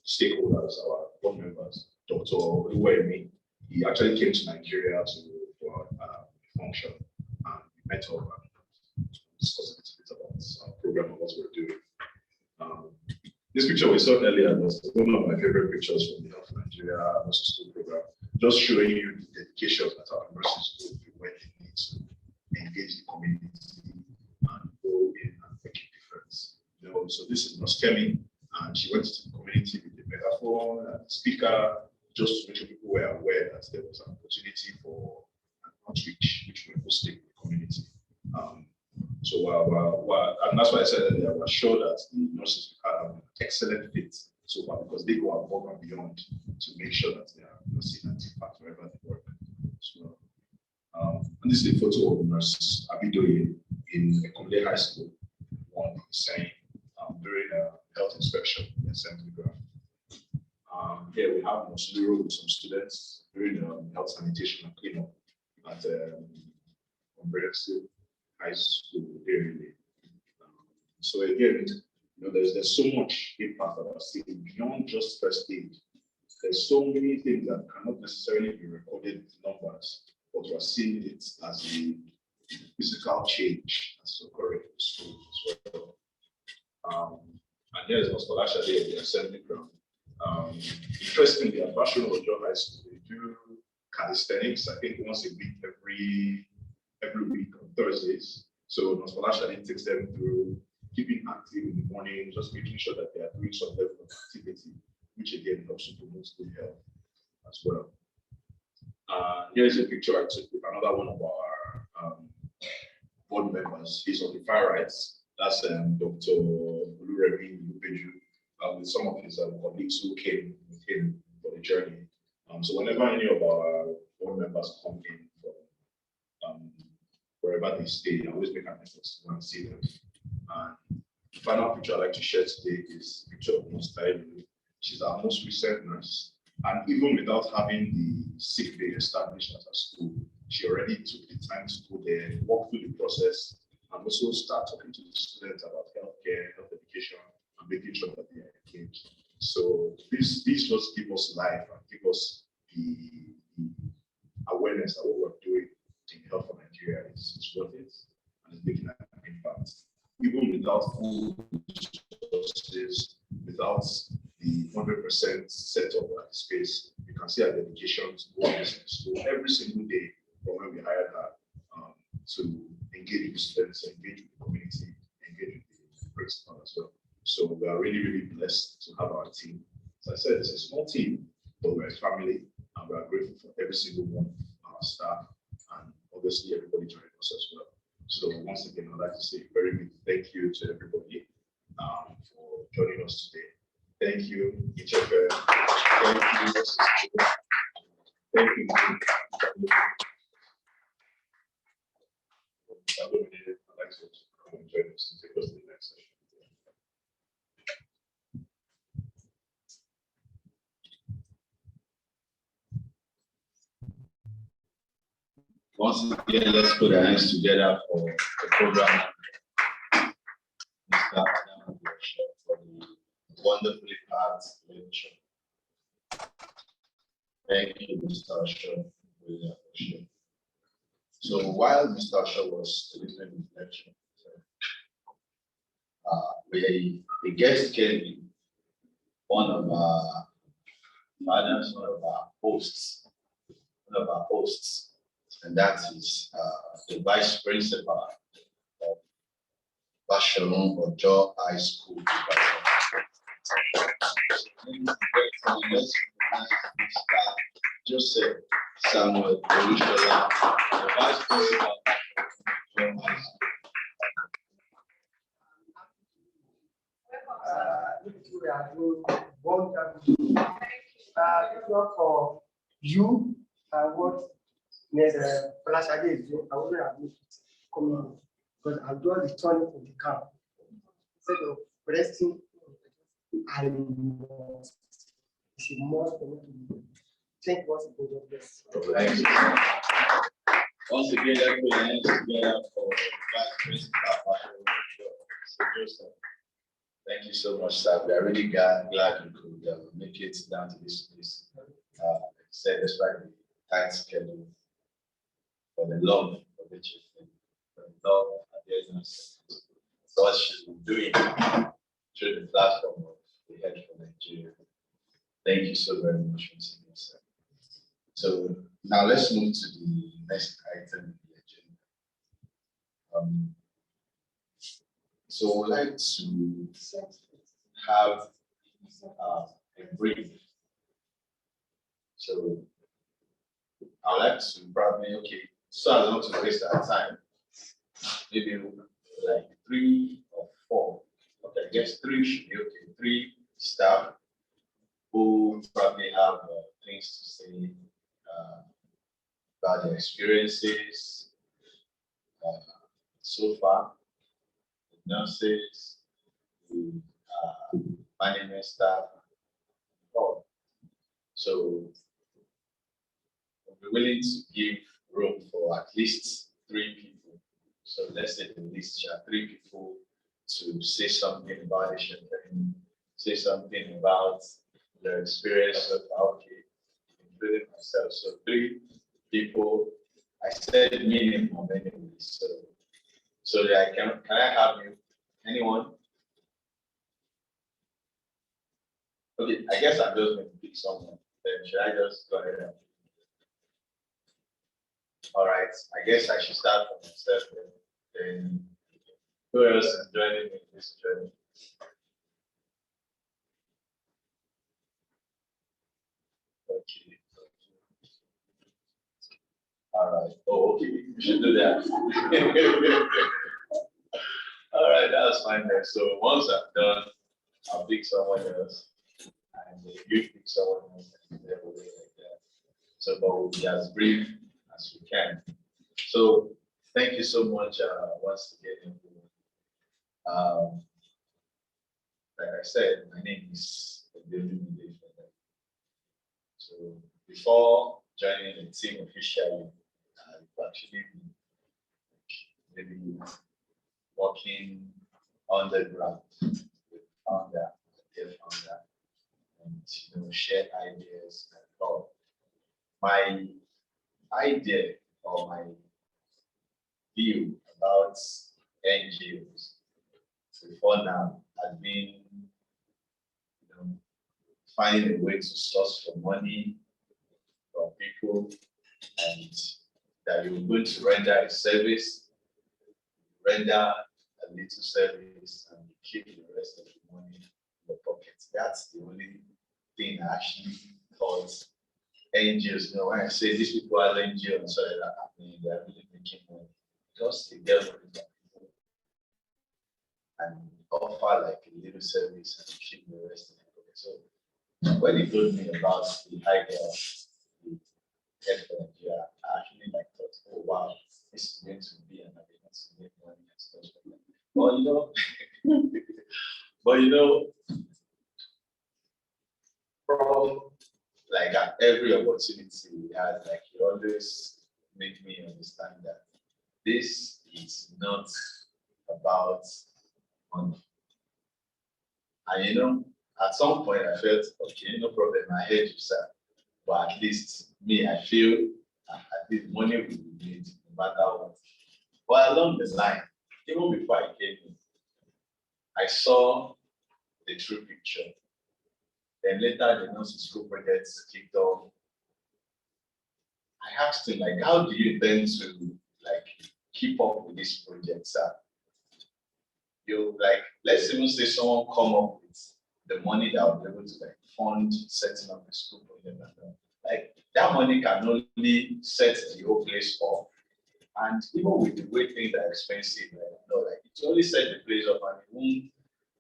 stakeholders, our board members, Dr. Oluwemi. He actually came to Nigeria for a function, and we met up and discussed a bit about our program and what we're doing. This picture we saw earlier was one of my favorite pictures from the Health for Nigeria Nurses School program, just showing you the dedication that our nurses go through when they need to engage the community and go in and make a difference. You know, so this is Nurse Kelly, and she went to the community with the megaphone and speaker, just to make sure people were aware that there was an opportunity for an outreach, which we're hosting in the community. And that's why I said earlier, we're sure that the nurses have an excellent fit so far because they go above and beyond to make sure that they are seeing an impact wherever they work. So, and this is a photo of nurse Abidoye in Ekomle High School, one saying during a health inspection in assembly ground. Here we have Mosuliro with some students during health sanitation and cleanup at Comprehensive High School area. So again, there's so much impact that I've seen beyond just first aid. There's so many things that cannot necessarily be recorded with numbers, but we're seeing it as a physical change that's occurring in the school as well. And here's Multilecture Series at the assembly ground. Interestingly, at Bashir Ojo High School, they do calisthenics, I think once a week, every week on Thursdays. So Multilecture Series takes them through keeping active in the morning, just making sure that they are doing some level of activity, which again helps to promote good health as well. Here's a picture I took with another one of our board members. He's on the far right. That's Dr. Oluremi Lupeju, with some of his colleagues who came with him for the journey. So whenever any of our board members come in from wherever they stay, I always make an effort to go and see them. And the final picture I'd like to share today is a picture of Mustafa. She's our most recent nurse. And even without having the sick bay established at her school, she already took the time to go there, walk through the process, and also start talking to the students about healthcare, health education, and making sure that they are engaged. So these just give us life and give us the awareness that what we're doing in health for Nigeria is worth it and is making an impact. Even without full resources, without the 100% setup at the space, you can see our dedication to go on this school every single day from when we hired her to engage with the students, engage with the community, engage with the principal as well. So we are really, really blessed to have our team. As I said, it's a small team, but we're a family, and we are grateful for every single one of our staff, and obviously everybody joining us as well. So once again, I'd like to say a very big thank you to everybody for joining us today. Thank you, HFN. Thank you. Thank you. I'd like to come and join us to take us to the next session. Once again, let's put our hands together for the program. Mr. Adam for the wonderfully packed lecture. Thank you, Mr. Shaw. Really appreciate it. So while Mr. Shaw was delivering his lecture, the guest came in, one of our madams, one of our hosts, and that is the vice principal of Basharon Ojo High School. Let's recognize Mr. Joseph Samuel Olushola, the vice principal of Basharon High School. For you, what Falashade is doing, I wouldn't have made it coming because I'm doing the turning of the camp. Instead of resting, I must. It's a must for me to do. Thank you once again, God bless. Thank you. Once again, let's put our hands together for Vice Principal Joseph. Thank you so much, sir. We are really glad you could make it down to this place. Said despite the tight schedule, for the love for which you for the love and the what she's been doing through the platform of the Head for Nigeria. Thank you so very much once again, sir. So now let's move to the next item in the agenda. So I'd like to have a brief So I'd like to probably, okay, so as not to waste our time, maybe like 3 or 4. Okay, I guess 3 should be okay. 3 staff who probably have things to say about their experiences so far, the nurses, the management staff, all. So we're willing to give room for at least 3 people. So let's say the list shall 3 people to say something about the champagne, say something about their experience of okay, including myself. So 3 people. I said minimum anyway. So yeah, can I have you? Anyone? Okay, I guess I'm just going to pick someone. Then should I just go ahead and all right, I guess I should start from myself then. Who else is joining me in this journey? Okay. All right. Oh, okay. You should do that. All right, that's fine then. So once I'm done, I'll pick someone else, and you pick someone else, and then we'll do it like that. So, but we'll be as brief as we can. So, thank you so much once again. Like I said, my name is David. So before joining the team officially, I've actually been maybe working on the ground with founder, their founder, and share ideas and all. My idea or my view about NGOs before now had been, finding a way to source for money from people, and that you're going to render a service, render a little service, and keep the rest of the money in your pocket. That's the only thing I actually thought NGOs. When I say these people are NGOs, so that happening, they're really making money. Just they get money from people and offer like a little service and keep the rest in your pocket. So when he told me about the idea of the HFN, yeah, I actually like thought, oh wow, this is going to be an avenue to make money and stuff like that. But from like at every opportunity we had, like he always made me understand that this is not about money. And at some point I felt, okay, no problem, I heard you, sir. But at least me, I feel at least money will be made no matter what. But along the line, even before I came in, I saw the true picture. Then later the nursing school projects kicked off. I asked him, like, how do you intend to like keep up with this project, sir? Let's even say someone come up with the money that will be able to like fund setting up the school project and all. Like that money can only set the whole place up. And even with the way things are expensive, it only set the place up and it won't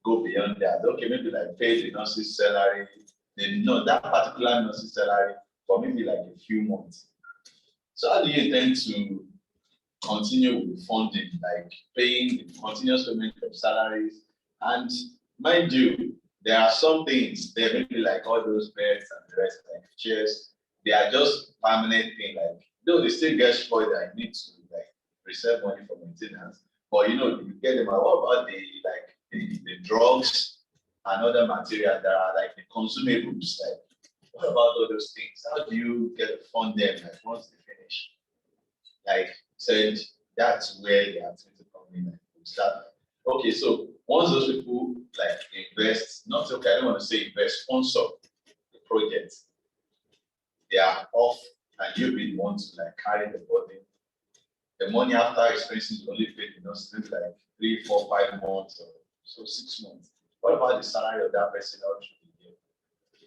go beyond that. Okay, maybe like pay the nurse's salary, that particular nurse's salary for maybe like a few months. So how do you intend to continue with funding, like paying the continuous payment of salaries? And mind you, there are some things, there may be like all those beds and the rest, like chairs, they are just permanent thing, like though they still get spoiled and you need to like reserve money for maintenance, but you get them. What about the drugs and other materials that are like the consumables? Like what about all those things? How do you get to fund them like once they finish? Like said, that's where the activity come in. Like we start. Okay, so once those people like invest, not okay, I don't want to say invest, sponsor the project, they are off, and you'll be the one to like carry the burden. The money after expenses you only paid, maybe like 3, 4, 5 months or so 6 months. What about the salary of that person out through the year?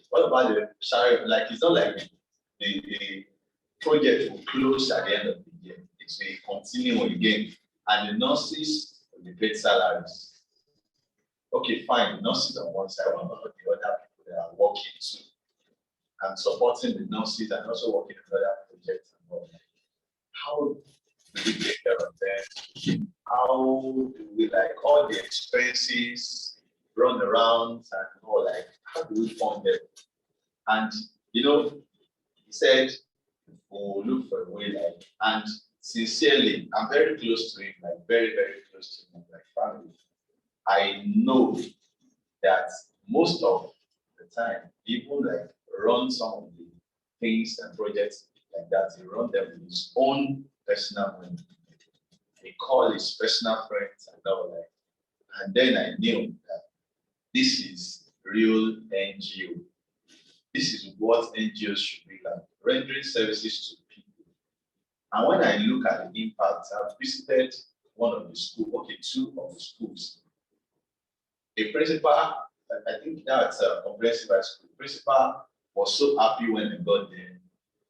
What about the salary? Like it's not like the project will close at the end of the year. It will continue again, and the nurses will be paid salaries. Okay, fine, nurses on one side, what about the other people that are working too? And supporting the nurses and also working on other projects and all that. How do we take care of them? How do we like all the expenses run around and all, like how do we fund them? And you know, he said we'll look for a way, like, and sincerely, I'm very close to him, like very, very close to him, like family. I know that most of the time, people like run some of the things and projects like that. He run them with his own personal money. He called his personal friends and all that. And then I knew that this is real NGO. This is what NGOs should be like, rendering services to people. And when I look at the impact, I've visited one of the schools, okay, two of the schools. A principal, I think that's a comprehensive high school. The principal was so happy when I got there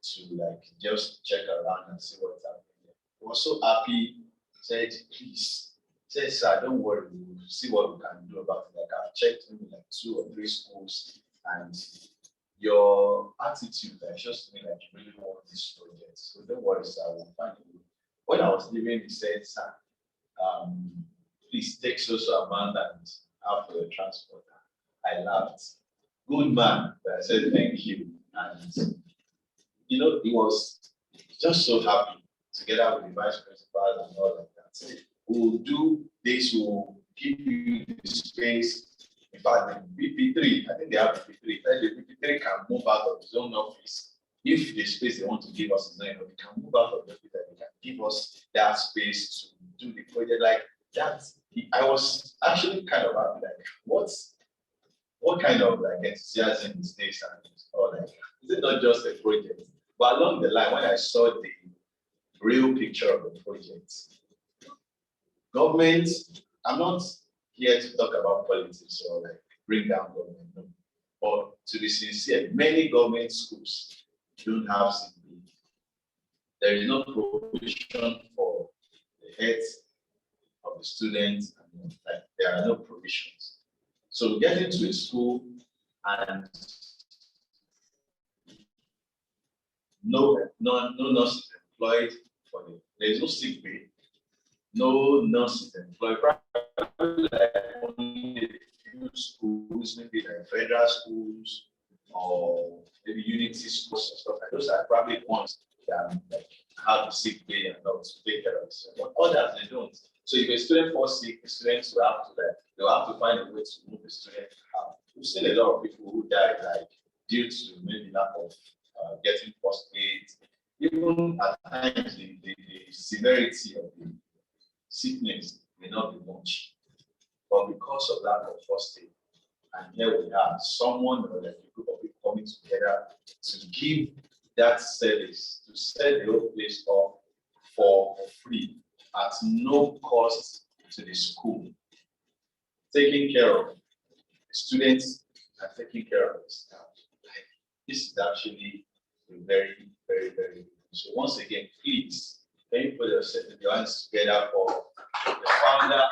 to like just check around and see what's happening. He was so happy, said, please, said, sir, don't worry, we'll see what we can do about it. Like I've checked maybe like 2 or 3 schools, and your attitude like shows to me like you really want this project. So don't worry, sir, we'll find you. When I was leaving, he said, sir, please take so amount and have for your transport. I laughed. Good man. But I said thank you. And you know, he was just so happy together with the vice principal and all like that. So we'll do this, we'll give you the space. In fact, the BP3, I think they have BP3. The BP3 can move out of his own office. If the space they want to give us is not enough, they can move out of the office and they can give us that space to do the project like that. I was actually kind of happy, like, what kind of like enthusiasm is this and all that? Is it not just a project? But along the line, when I saw the real picture of the project, government, I'm not here to talk about politics or like bring down government, no. But to be sincere, many government schools don't have CP. There is no provision for the heads of the students, and like, there are no provisions. So getting to a school and no nurse is employed for the, there's no sick pay, no nurse is employed. Probably like only a few schools, maybe like federal schools or maybe unity schools and stuff like those are probably the ones that like have the sick pay and not to take care of it. But others they don't. So if a student falls sick, the students will have to like they'll have to find a way to move the student out. We've seen a lot of people who died like due to maybe lack of getting first aid. Even at times the severity of the sickness may not be much, but because of lack of first aid, and here we have someone or like a group of people coming together to give that service, to set the whole place up for free at no cost to the school, taking care of the students and taking care of the staff. Like, this is actually a very, very, very good. So once again, please, can you put your hands together for the founder,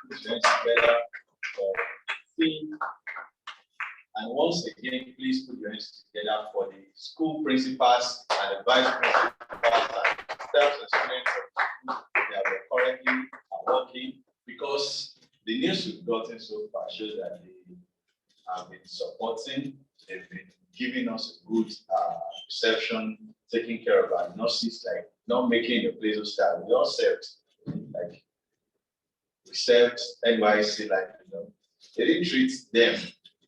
put your hands together for the and once again, please put your hands together for the school principals and the vice principals and staff and students that are currently working, because the news we've gotten so far shows that they have been supporting, they've been giving us a good reception, taking care of our nurses, like not making the place of staff. We all served, like we served NYC, like they didn't treat them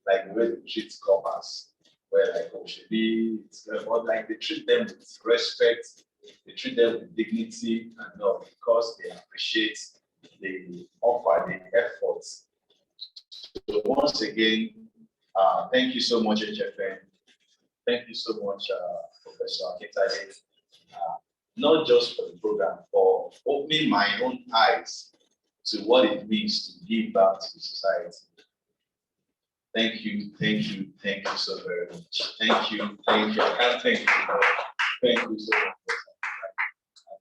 like the way they treat coppers, where like oh should be, but like they treat them with respect, they treat them with dignity and all because they appreciate the offer, the efforts. So once again, thank you so much, HFN. Thank you so much, Professor Akintade, not just for the program, for opening my own eyes to what it means to give back to the society. Thank you so very much. Thank you. I can't thank you enough. Thank you so much.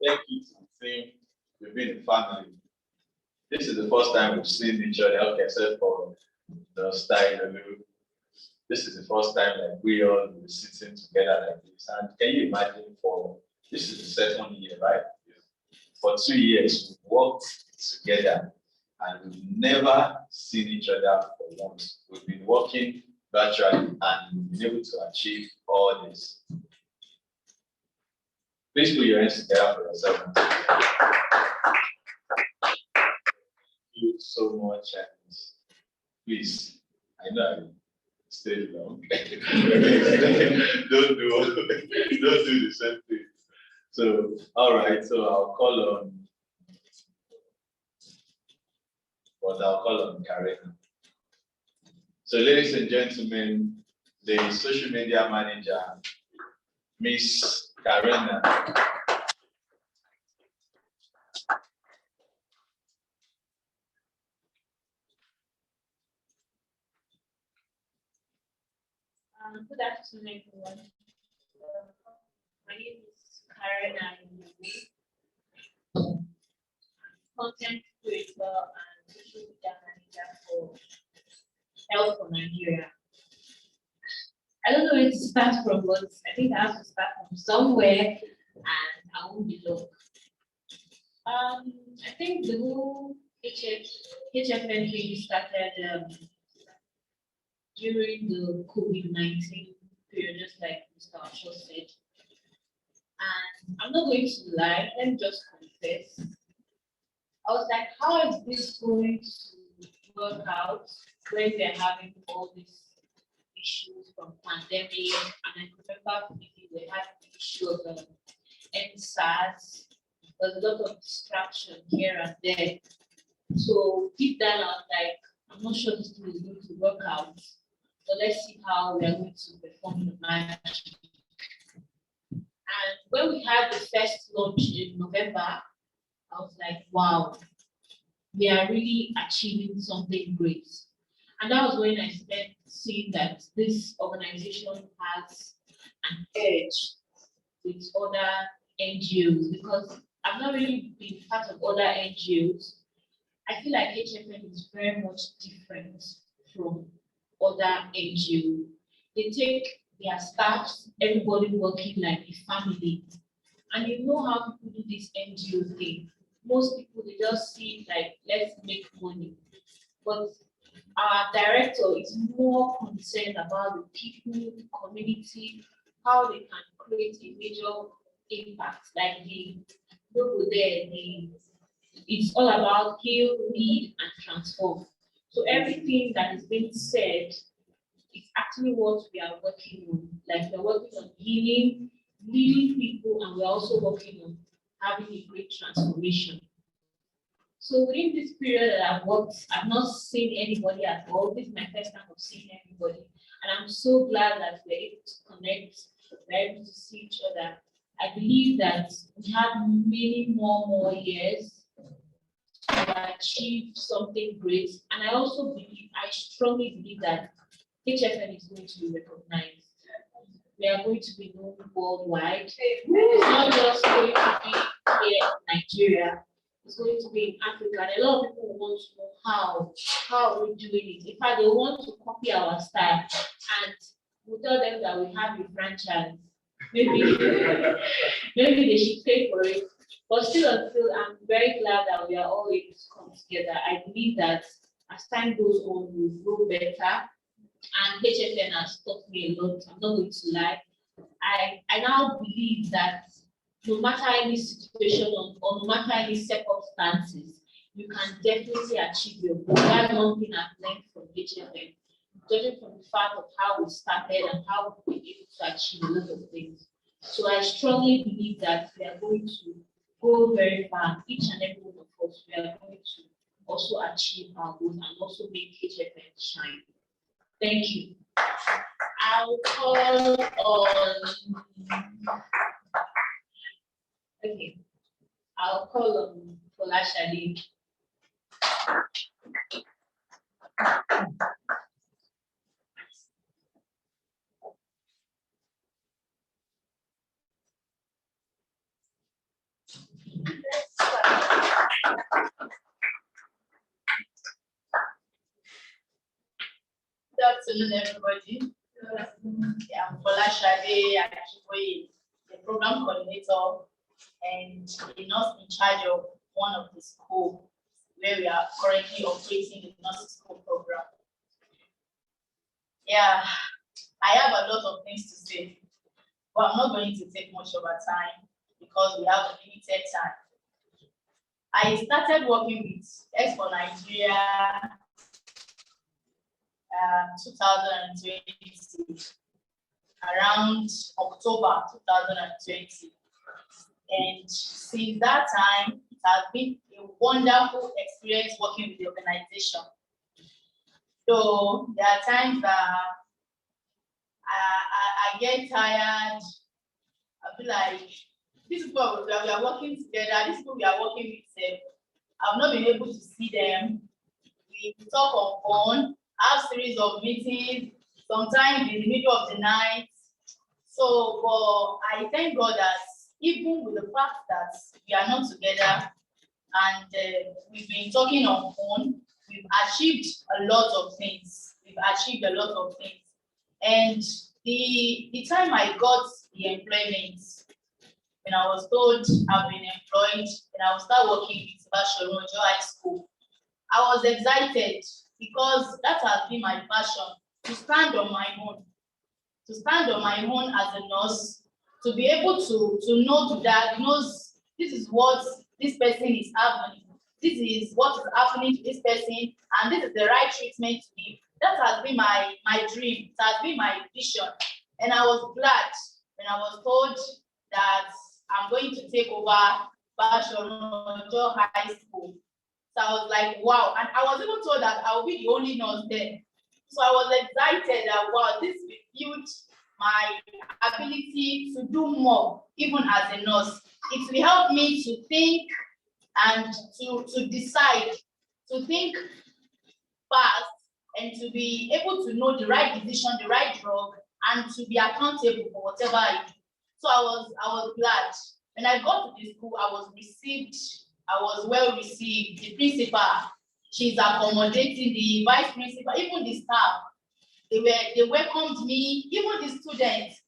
And thank you to the team. We've been a family. This is the first time we've seen each other, okay, except for the style. This is the first time that we all will be sitting together like this. And can you imagine this is the second year, right? For 2 years, we've worked together and we've never seen each other for once. We've been working virtually and we've been able to achieve all this. Please put your hands together for yourself. Thank you so much, and please, I know I stay long. don't do the same thing. So, all right, so I'll call on Karina. So, ladies and gentlemen, the social media manager, Miss Karina. Good afternoon, everyone. My name is Karina, content creator and social media manager for Health for Nigeria. I don't know where to start from, but I think I have to start from somewhere, and I won't be long. I think the whole HFN thing started during the COVID-19 period, just like Mr. Asho said. And I'm not going to lie, let me just confess. I was like, how is this going to work out when we're having all these issues from pandemic? And I remember we had the issue of NSAS. There's a lot of distraction here and there. So deep down, I was like, I'm not sure this thing is going to work out. So let's see how we are going to perform the match. And when we had the first launch in November, I was like, wow, we are really achieving something great. And that was when I started seeing that this organization has an edge with other NGOs, because I've not really been part of other NGOs. I feel like HFN is very much different from other NGOs. They take their staffs, everybody working like a family. And you know how people do this NGO thing. Most people, they just see like, let's make money. But our director is more concerned about the people, the community, how they can create a major impact. Like the logo there, it's all about heal, lead, and transform. So everything that is being said is actually what we are working on. Like we're working on healing, leading people, and we're also working on having a great transformation. So within this period that I've worked, I've not seen anybody at all. This is my first time of seeing everybody. And I'm so glad that we're able to connect, we're able to see each other. I believe that we have many more years to achieve something great. And I also believe, I strongly believe that HFN is going to be recognized. We are going to be known worldwide. It's not just going to be here in Nigeria. It's going to be in Africa. And a lot of people want to know how we're doing it. In fact, they want to copy our style, and we tell them that we have a franchise. Maybe they should pay for it. But still, I'm very glad that we are all able to come together. I believe that as time goes on, we'll grow better. And HFN has taught me a lot. I'm not going to lie. I now believe that no matter any situation or no matter any circumstances, you can definitely achieve your goal. That's one thing I've learned from HFN, judging from the fact of how we started and how we were able to achieve a lot of things. So I strongly believe that we are going to go very far. Each and every one of us, we are going to also achieve our goals and also make HFN shine. Thank you. I'll call on. Okay, I'll call on Folashade. Good afternoon, everybody. Yeah, I'm Folashade Ajiboye, the program coordinator and the nurse in charge of one of the schools where we are currently operating the nursing school program. Yeah, I have a lot of things to say, but I'm not going to take much of our time because we have a limited time. I started working with X for Nigeria 2020, around October 2020. And since that time, it has been a wonderful experience working with the organization. So there are times that I get tired. I feel like these people we are working together, these people we are working with, I've not been able to see them. We talk on phone, have series of meetings, sometimes in the middle of the night. So, but I thank God that even with the fact that we are not together and we've been talking on phone, we've achieved a lot of things. And the time I got the employment, when I was told I've been employed and I will start working with Bashoronjo High School, I was excited because that has been my passion, to stand on my own. To stand on my own as a nurse, to be able to know, to diagnose, this is what this person is having, this is what is happening to this person, and this is the right treatment to give. That has been my dream, it has been my vision. And I was glad when I was told that I'm going to take over Bashoronjo High School. So I was like, wow. And I was even told that I will be the only nurse there. So I was excited that, wow, this will build my ability to do more, even as a nurse. It will help me to think and to decide, to think fast, and to be able to know the right decision, the right drug, and to be accountable for whatever I do. So I was glad. When I got to the school, I was well received. The principal, she's accommodating, the vice principal, even the staff, they welcomed me, even the students,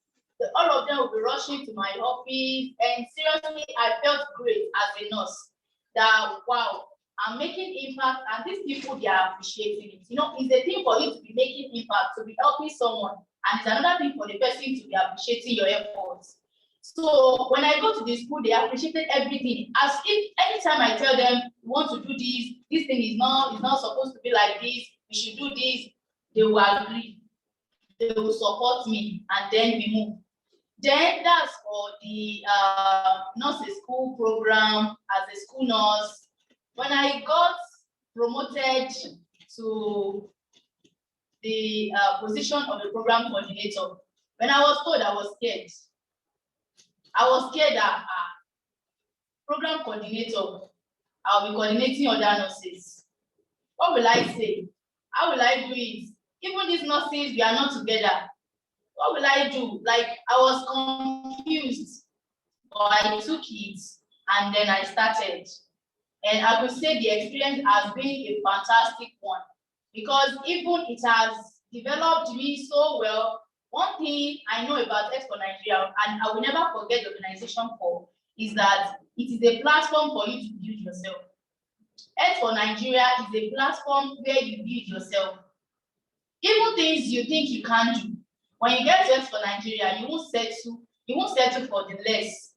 all of them will be rushing to my office. And seriously, I felt great as a nurse that, wow, I'm making impact, and these people, they are appreciating it. You know, it's a thing for you to be making impact, to be helping someone, and it's another thing for the person to be appreciating your efforts. So when I go to the school, they appreciated everything. As if anytime I tell them, we want to do this thing is not supposed to be like this, we should do this, they will agree. They will support me, and then we move. Then that's for the nursing school program as a school nurse. When I got promoted to the position of the program coordinator, when I was told, I was scared. I was scared that program coordinator, I'll be coordinating other nurses. What will I say? How will I do it? Even these nurses, we are not together. What will I do? Like, I was confused, but I took it and then I started. And I could say the experience has been a fantastic one, because even it has developed me so well. One thing I know about X for Nigeria, and I will never forget the organization for, is that it is a platform for you to build yourself. X for Nigeria is a platform where you build yourself. Even things you think you can't do, when you get to X for Nigeria, you won't settle for the less.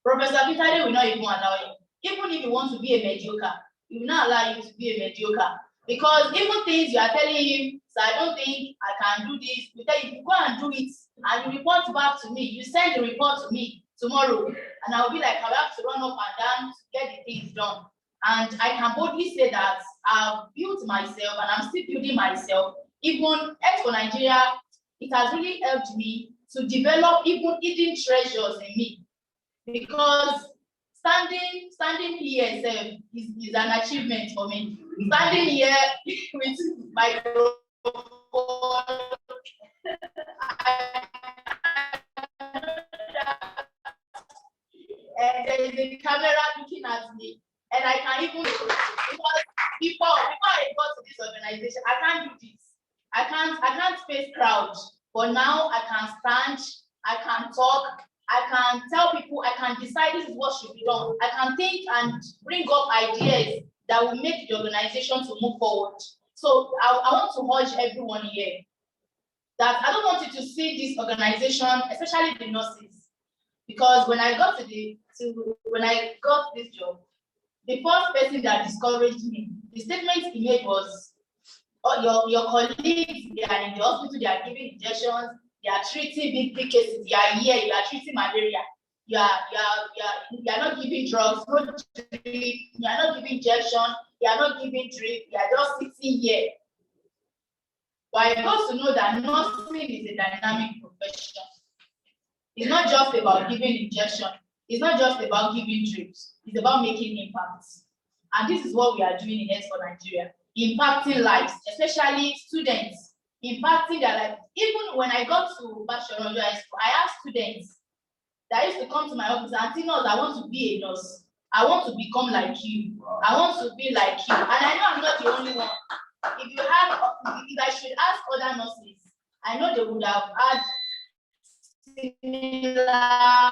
Professor Peter will not even allow you. Even if you want to be a mediocre, he will not allow you to be a mediocre. Because even things you are telling him, so I don't think I can do this, you tell him, go and do it, and you report back to me. You send the report to me tomorrow, and I'll be like, I have to run up and down to get the things done. And I can boldly say that I've built myself, and I'm still building myself. Even X for Nigeria, it has really helped me to develop even hidden treasures in me. Because standing here is an achievement for me. Standing here with my and there is a camera looking at me, and I can even, because before I got to this organization, I can't can't face crowd, but now I can stand, I can talk, I can tell people, I can decide this is what should be done. I can think and bring up ideas that will make the organization to move forward. So I want to urge everyone here that I don't want you to see this organization, especially the nurses, because when I got this job, the first person that discouraged me, the statement he made was, oh, your colleagues, they are in the hospital, they are giving injections, they are treating big cases, you are here, you are treating malaria, you are not giving drugs, no drip, you are not giving injection, you are not giving drip, you are just sitting here. But I got to know that nursing is a dynamic profession. It's not just about giving injection, it's not just about giving drips, it's about making impacts. And this is what we are doing in Health for Nigeria, impacting lives, especially students, impacting their life. Even when I got to Bachelor High School, I asked students that used to come to my office and tell us, I want to be a nurse. I want to become like you. I want to be like you. And I know I'm not the only one. If I should ask other nurses, I know they would have had similar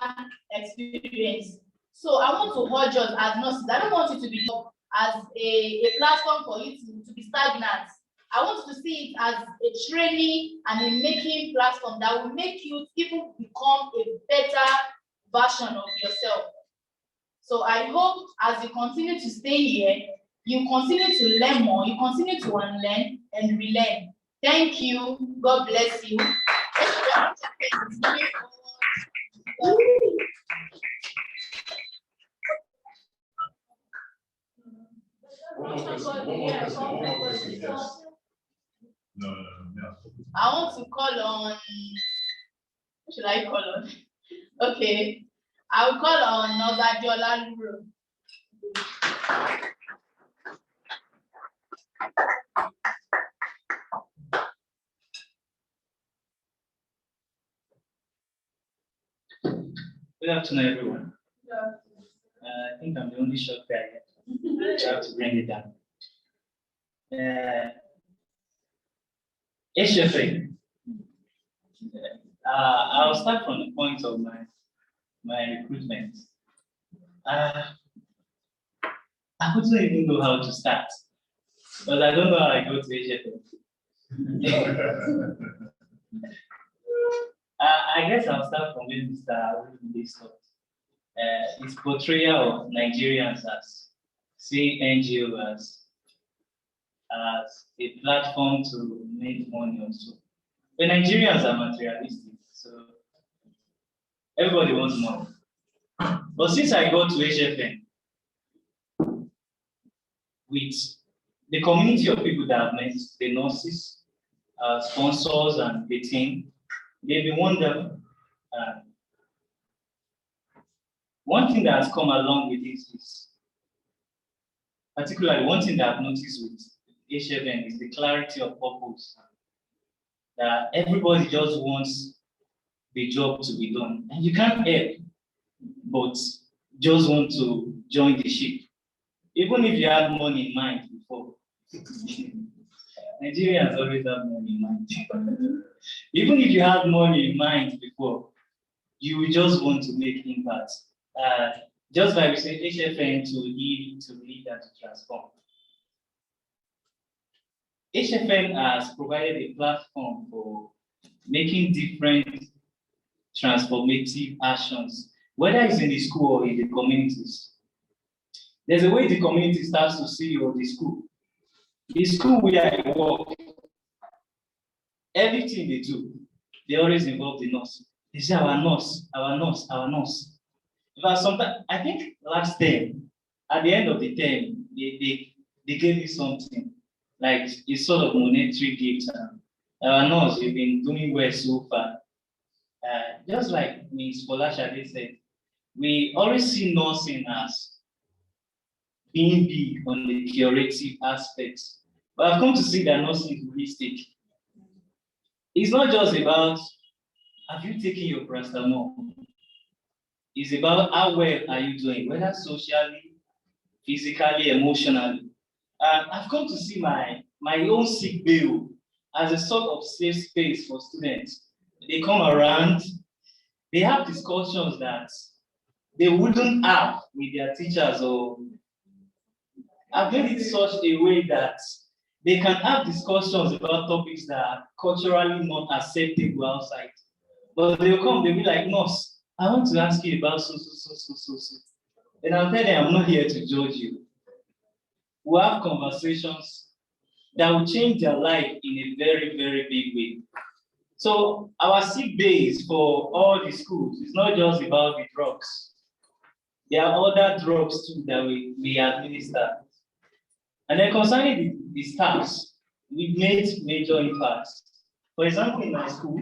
experience. So I want to urge us as nurses. I don't want it to be as a platform for you to be stagnant. I want you to see it as a training and a making platform that will make you even become a better version of yourself. So I hope as you continue to stay here, you continue to learn more, you continue to unlearn and relearn. Thank you. God bless you. One more person, yes. No. I want to call on, who should I call on? Okay, I will call on Nobadiola Luro. Good afternoon, everyone. I think I'm the only short guy here. I have to bring it down. HFN. I'll start from the point of my recruitment. I couldn't even know how to start, but I don't know how I go to HFN. I guess I'll start from where Mr. stopped. It's portrayal of Nigerians as seeing NGO as a platform to make money also. The Nigerians are materialistic, so everybody wants money. But since I go to HFN, with the community of people that I've met, the nurses, sponsors, and the team, they've been wonderful. One thing that has come along with this is, particularly one thing that I've noticed with HFN is the clarity of purpose. That everybody just wants the job to be done, and you can't help but just want to join the ship. Even if you had money in mind before, Nigerians always have money in mind. Even if you had money in mind before, you will just want to make impact. Just like we say, HFN to lead, and to transform. HFN has provided a platform for making different transformative actions, whether it's in the school or in the communities. There's a way the community starts to see you or the school. The school where I work, everything they do, they always involve the nurse. They say our nurse, our nurse, our nurse. But sometimes, I think last term, at the end of the term, they gave me something, like a sort of monetary gift. Our nurse, you've been doing well so far. Just like Ms. Folashade said, we always see nursing as being big on the curative aspects. But I've come to see that nursing is holistic. It's not just about, have you taken your paracetamol? It's about how well are you doing, whether socially, physically, emotionally. I've come to see my own sick bill as a sort of safe space for students. They come around, they have discussions that they wouldn't have with their teachers, or I've made it such a way that they can have discussions about topics that are culturally not acceptable outside. But they'll come, they'll be like, "Nurse, I want to ask you about so. And I'll tell them, I'm not here to judge you. We'll have conversations that will change their life in a very, very big way. So our sick days for all the schools is not just about the drugs. There are other drugs too that we administer. And then concerning the staffs, we've made major impacts. For example, in my school,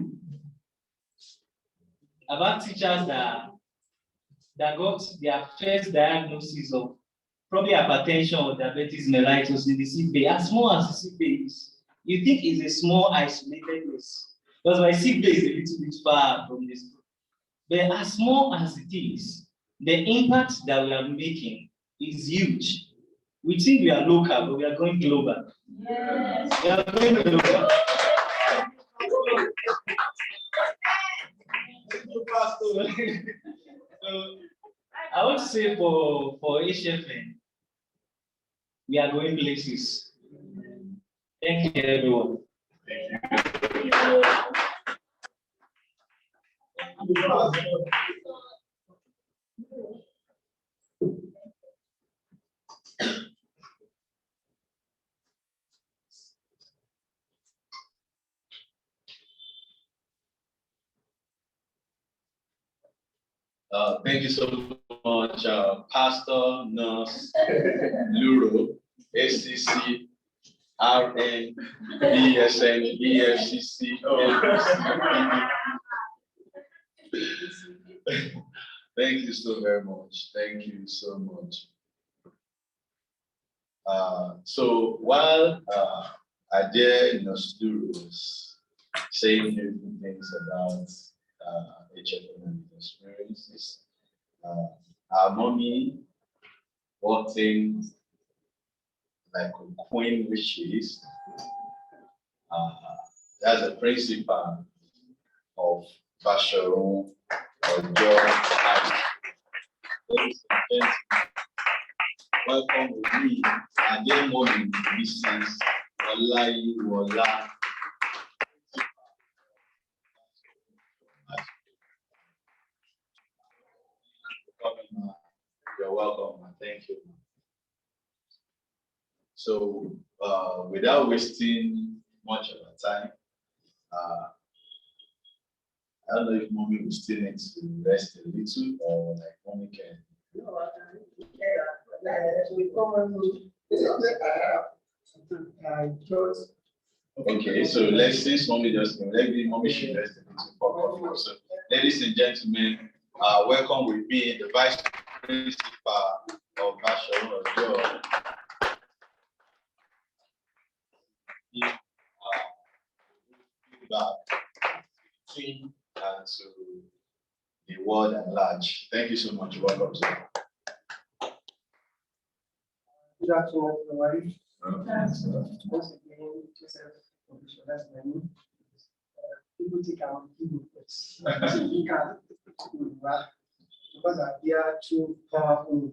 I've had teachers that got their first diagnosis of probably hypertension or diabetes mellitus in the sick bay. As small as the sick bay is, you think it's a small isolated place. Because my sick bay is a little bit far from this school. But as small as it is, the impact that we are making is huge. We think we are local, but we are going global. Yes. We are going global. So I want to say for HFN, we are going places. Thank you, everyone. Thank you so much, Pastor, Nurse, Luro, SCC, RN, BSN, EFCC. Thank you so very much. Thank you so much. So while Ade Nosturu was saying beautiful things about HFN and experiences, our mommy walked in like a queen, which she is. That's a principal of Basharon or John. Ladies and gentlemen, welcome with me, and then morning, Mrs. Olaiwola. You're welcome, thank you. So, without wasting much of our time, I don't know if mommy will still need to rest a little, or like mommy can. Okay, so let's, since mommy just maybe mommy should rest a little for. So, ladies and gentlemen, welcome with me the vice principal of Basharon Ojo. Team and to the world at large. Thank you so much. Welcome, sir. Good afternoon, everybody. Once again, Joseph, that's my name. People think I'm evil, but because I'm here too powerful.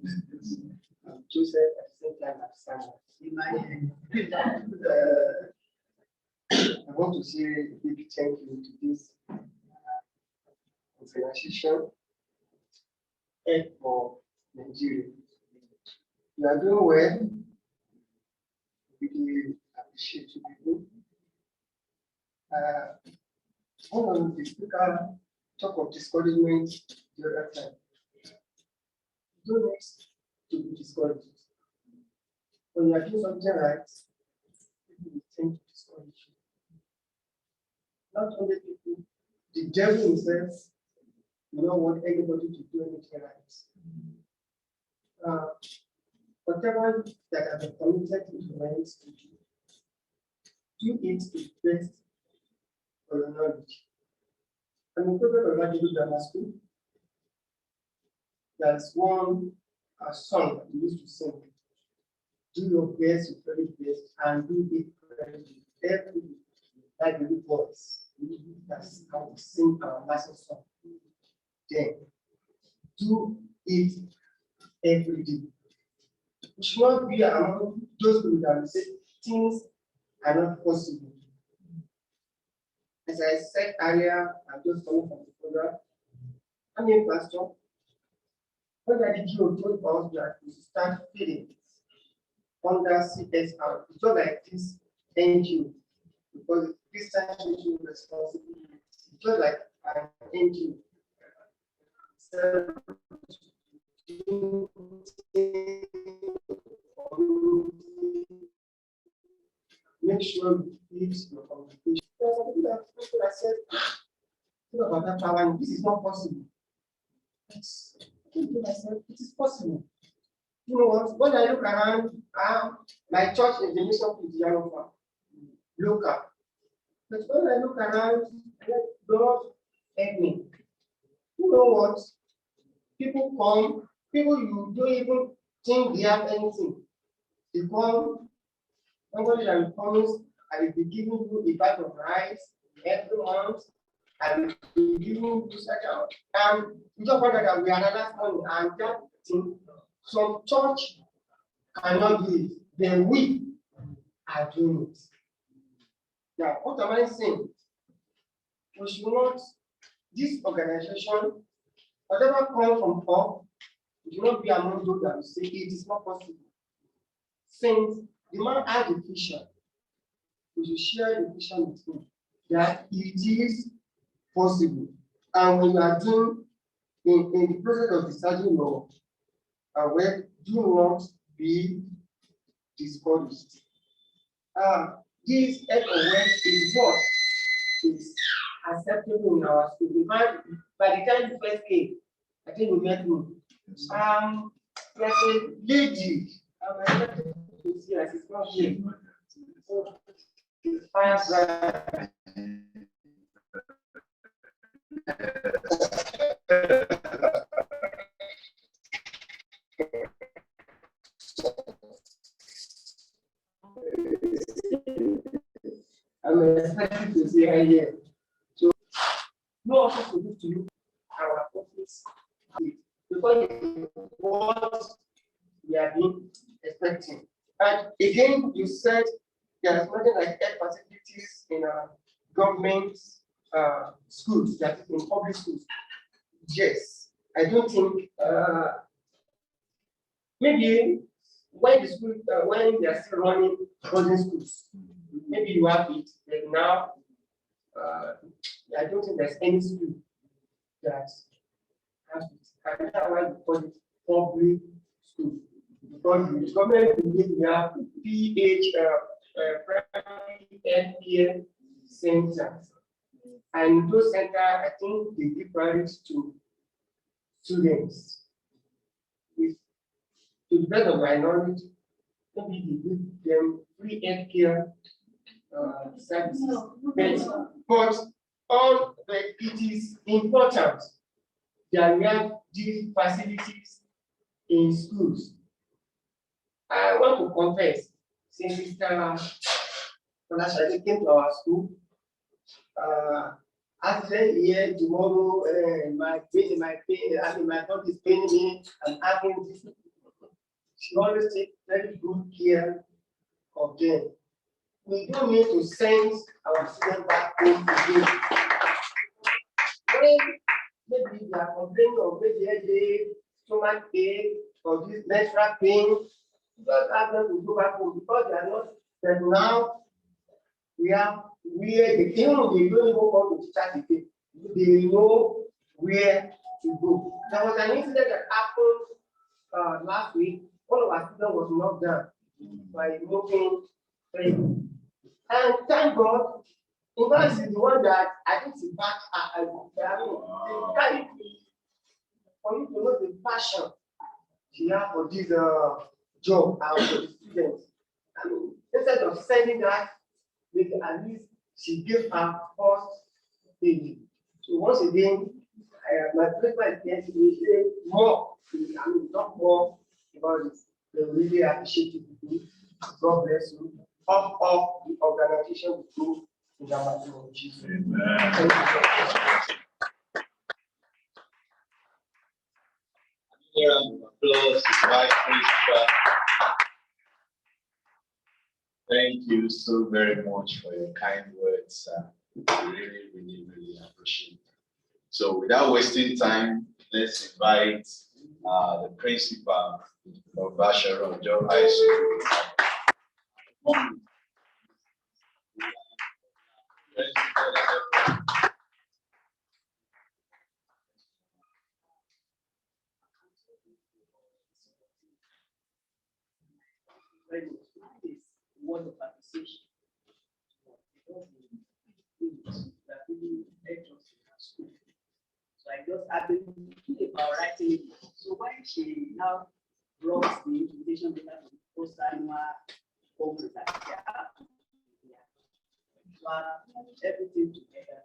Joseph at the same time as Samuel. I want to say a big thank you to this organization, Help for Nigeria. You are doing well. We really appreciate you people. One of the speaker talk of discouragement the other time. Don't next to be discouraged. When you are doing something right, people will tend to discourage you. Not only people, the devil himself will not want anybody to do anything right. Whatever that has been committed to mind to do it to the best for your knowledge. I'm a product of Radical Grammar School. That's one song that we used to sing. Do your best, your very best, and do it every day. like the voice. That's how we sing our national song. Then do it every day. We should not be among those people that will say things are not possible. As I said earlier, I'm just coming from the program. I'm a pastor. When I did you told us that we start feeding under CSR, it's not like this NGO, because Christian social responsibility, it's not like an NGO. So, make sure you feed your congregation. I said, about that power, this is not possible. It's, I think to myself, it is possible. You know what? When I look around, my church is the mission of the local. But when I look around, God help me. You know what? People come, people you don't even think they have anything. They come, somebody that will promise, I will be giving you a bag of rice every month. I will be giving you such out. And you just wonder that we are another money and that thing. Some church cannot do it. Then we are doing it. Now, what am I saying? We should not, this organization, whatever comes from up, we should not be among those that will say it is not possible. Since the man had a vision, we should share the vision with him that it is possible. And when you are doing in the process of deciding your work, do not be discouraged. This type of work is what is acceptable in our school. In fact, by the time you first came, I think we met me. There's a lady, I'm expecting to see her, she's not here. So, it's fire bright. I'm expecting to see her here. So, no office to give to you our office because what we are being expecting. And again, you said there is nothing like health facilities in government schools, that is in public schools. Yes, I don't think maybe when the school when they are still running boarding schools, maybe you have it. But now, I don't think there's any school that has it. And that's why we call it public school. Because the government we have primary NPN centers. And those centers, I think they give priority to students. With, to the best of my knowledge, maybe they give them free healthcare services. But it is important that we have these facilities in schools. I want to confess, since Mr. Onashade came to our school, accident here tomorrow, my body is paining me, I'm having this. She always takes very good care of them. We don't need to send our students back home again. When maybe they are complaining of maybe headache, stomach pain, or this menstrual pain, just ask them to go back home because they are not. But now we have where the even though they don't even want to start again, they know where to go. There was an incident that happened last week. One of our students was knocked down by moving train. And thank God, in fact, is the one that I think is back. Carry for you to know the passion she has for this job and for the students. I mean, instead of sending that, maybe at least she gave her first page. So once again, my principal is to say more. I mean, not more about it. They really appreciate you. God bless you. Up the organization will go In the mighty name of Jesus. Amen. Thank you. Round of applause to Vice Principal. Thank you so very much for your kind words. I really appreciate it. So without wasting time, let's invite the principal of Basharon Joe High School. Very much. Mine is word of appreciation. Because that really helped us in our school. So I've been thinking about writing it. So when she now brought the invitation letter to the post annual conference, so I put everything together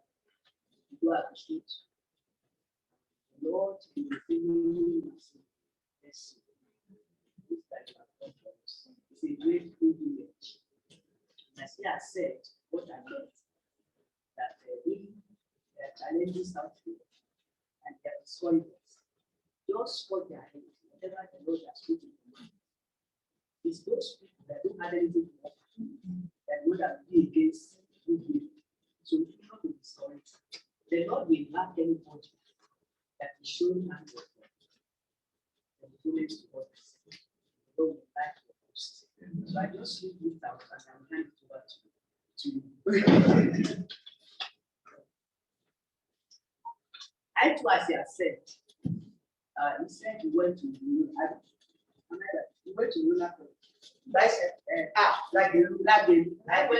to do appreciate. Lord, you will see me. Yes. It's a great privilege. As he has said, what I meant, that we there are challenges out there and there are discouragements. Just for their head, whatever the Lord has put in mind. It's those people that don't have anything to offer, that would have been against good will. So we cannot be discouraged. The Lord will not anybody that is showing hands of God. And influence to others. Don't like the post. So I just leave it out and I'm handing it over to you. I too, as he has said, he said he went to Luna. I went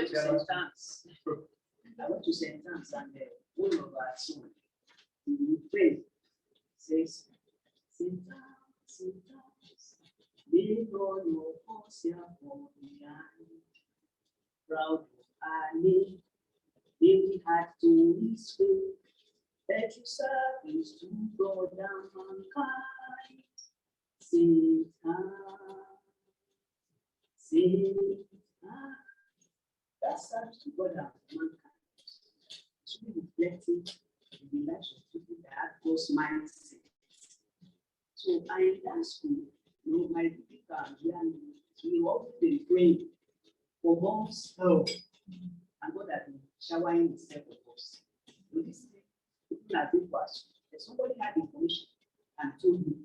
to St. Anne's. I went to St. Anne's and one of our sons, we prayed, says, St. Anne's, may God know us here for behind. Proud of our name, we had to his faith, that you service to God and mankind. St. Anne's, that serves to God and mankind. To be reflecting in the lives of people that have those mindsets. So I in that school, my people are here, we always been praying for God's help, and God has been showering himself of us. People are doing for us. If somebody had information and told you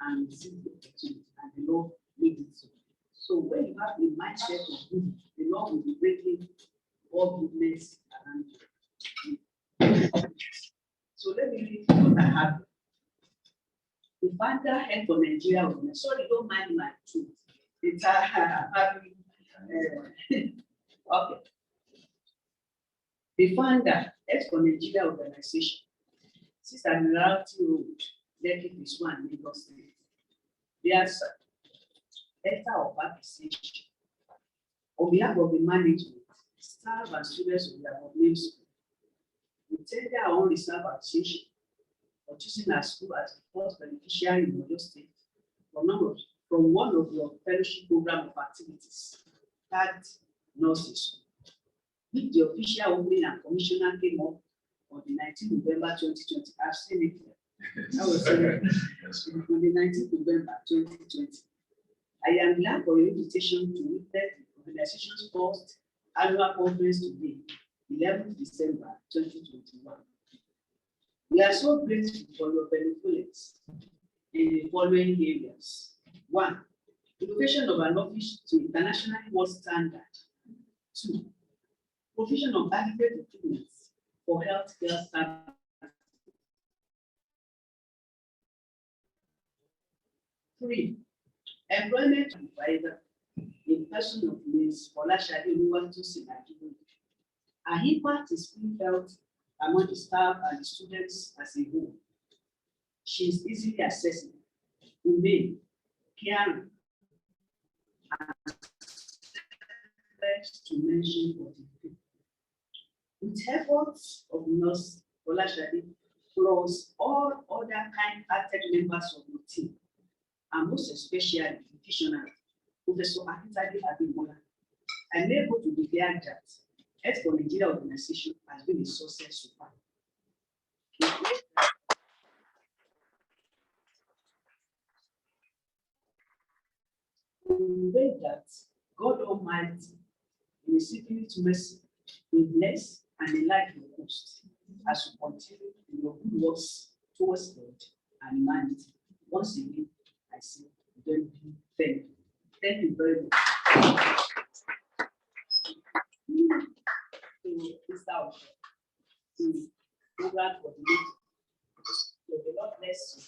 and received the opportunity, and the Lord made it so. So when you have the mindset of good, the Lord will be breaking all goodness around you. So let me read what I have. The founder head for Nigeria was sorry, don't mind my truth. It's okay. The founder head for Nigeria organization. Sister Admiralty Road, Lekki is one Lagos State. The answer, letter of appreciation. On behalf of the management, staff and students of the above school, we tender our own reserve appreciation for choosing our school as the first beneficiary in Oyo State from one of your fellowship program of activities, tagged nursing school. With the official opening and commissioner came up on the 19th November 2020. I've seen it here. That was on the 19th November 2020. I am glad for your invitation to witness the organization's first annual conference today, 11th December 2021. We are so grateful for your benevolence in the following areas. 1. Innovation of an office to international world standard. 2. Provision of adequate equipment for healthcare staff. 3. Employment advisor in person of Ms. Folashade Oluwatosin Ajiboye. Her impact is being felt among the staff and the students as a whole. She is easily accessible, humane, caring, and to mention for the people. With efforts of Nurse Folashade plus all other kind-hearted members of the team, and most especially the visionary, Professor Akintade Abimbola, I'm able to declare that Health for Nigeria organization has been a success so far. We pray that God Almighty, in His infinite mercy, will bless and enlighten your host as you continue in your good works towards God and humanity. Once again, I say, thank you. Thank you very much. To Mr. the program coordinator. May the Lord bless you.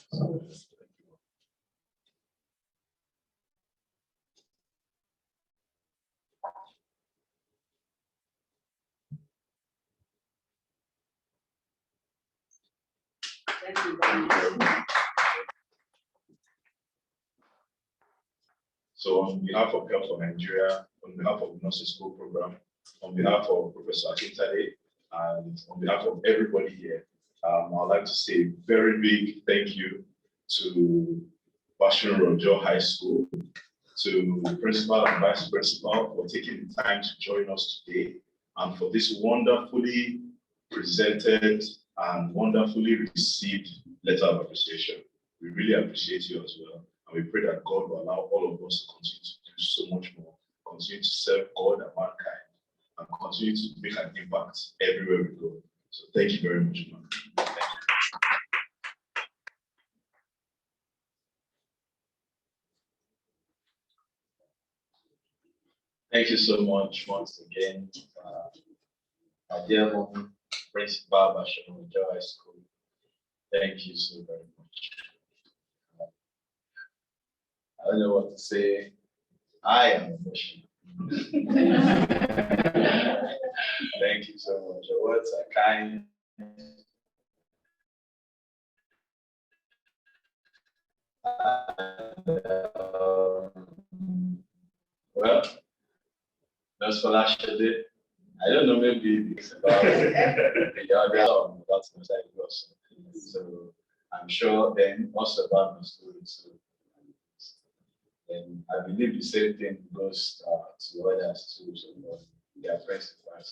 Thank you very much. So on behalf of Health for Nigeria, on behalf of the Nursing School Program, on behalf of Professor Akintade, and on behalf of everybody here, I'd like to say a very big thank you to Bashir Rojo High School, to the principal and vice principal for taking the time to join us today, and for this wonderfully presented and wonderfully received letter of appreciation. We really appreciate you as well. And we pray that God will allow all of us to continue to do so much more, continue to serve God and mankind, and continue to make an impact everywhere we go. So thank you very much, man. Thank you so much once again, my dear mom, Principal Bashir High School. Thank you so very much. I don't know what to say. I am emotional. Thank you so much. Your words are kind. Well, that's for last year. I don't know, maybe it's about the other song about suicide also. So I'm sure then also about my story too. And I believe the same thing goes to others too, so their friends and friends.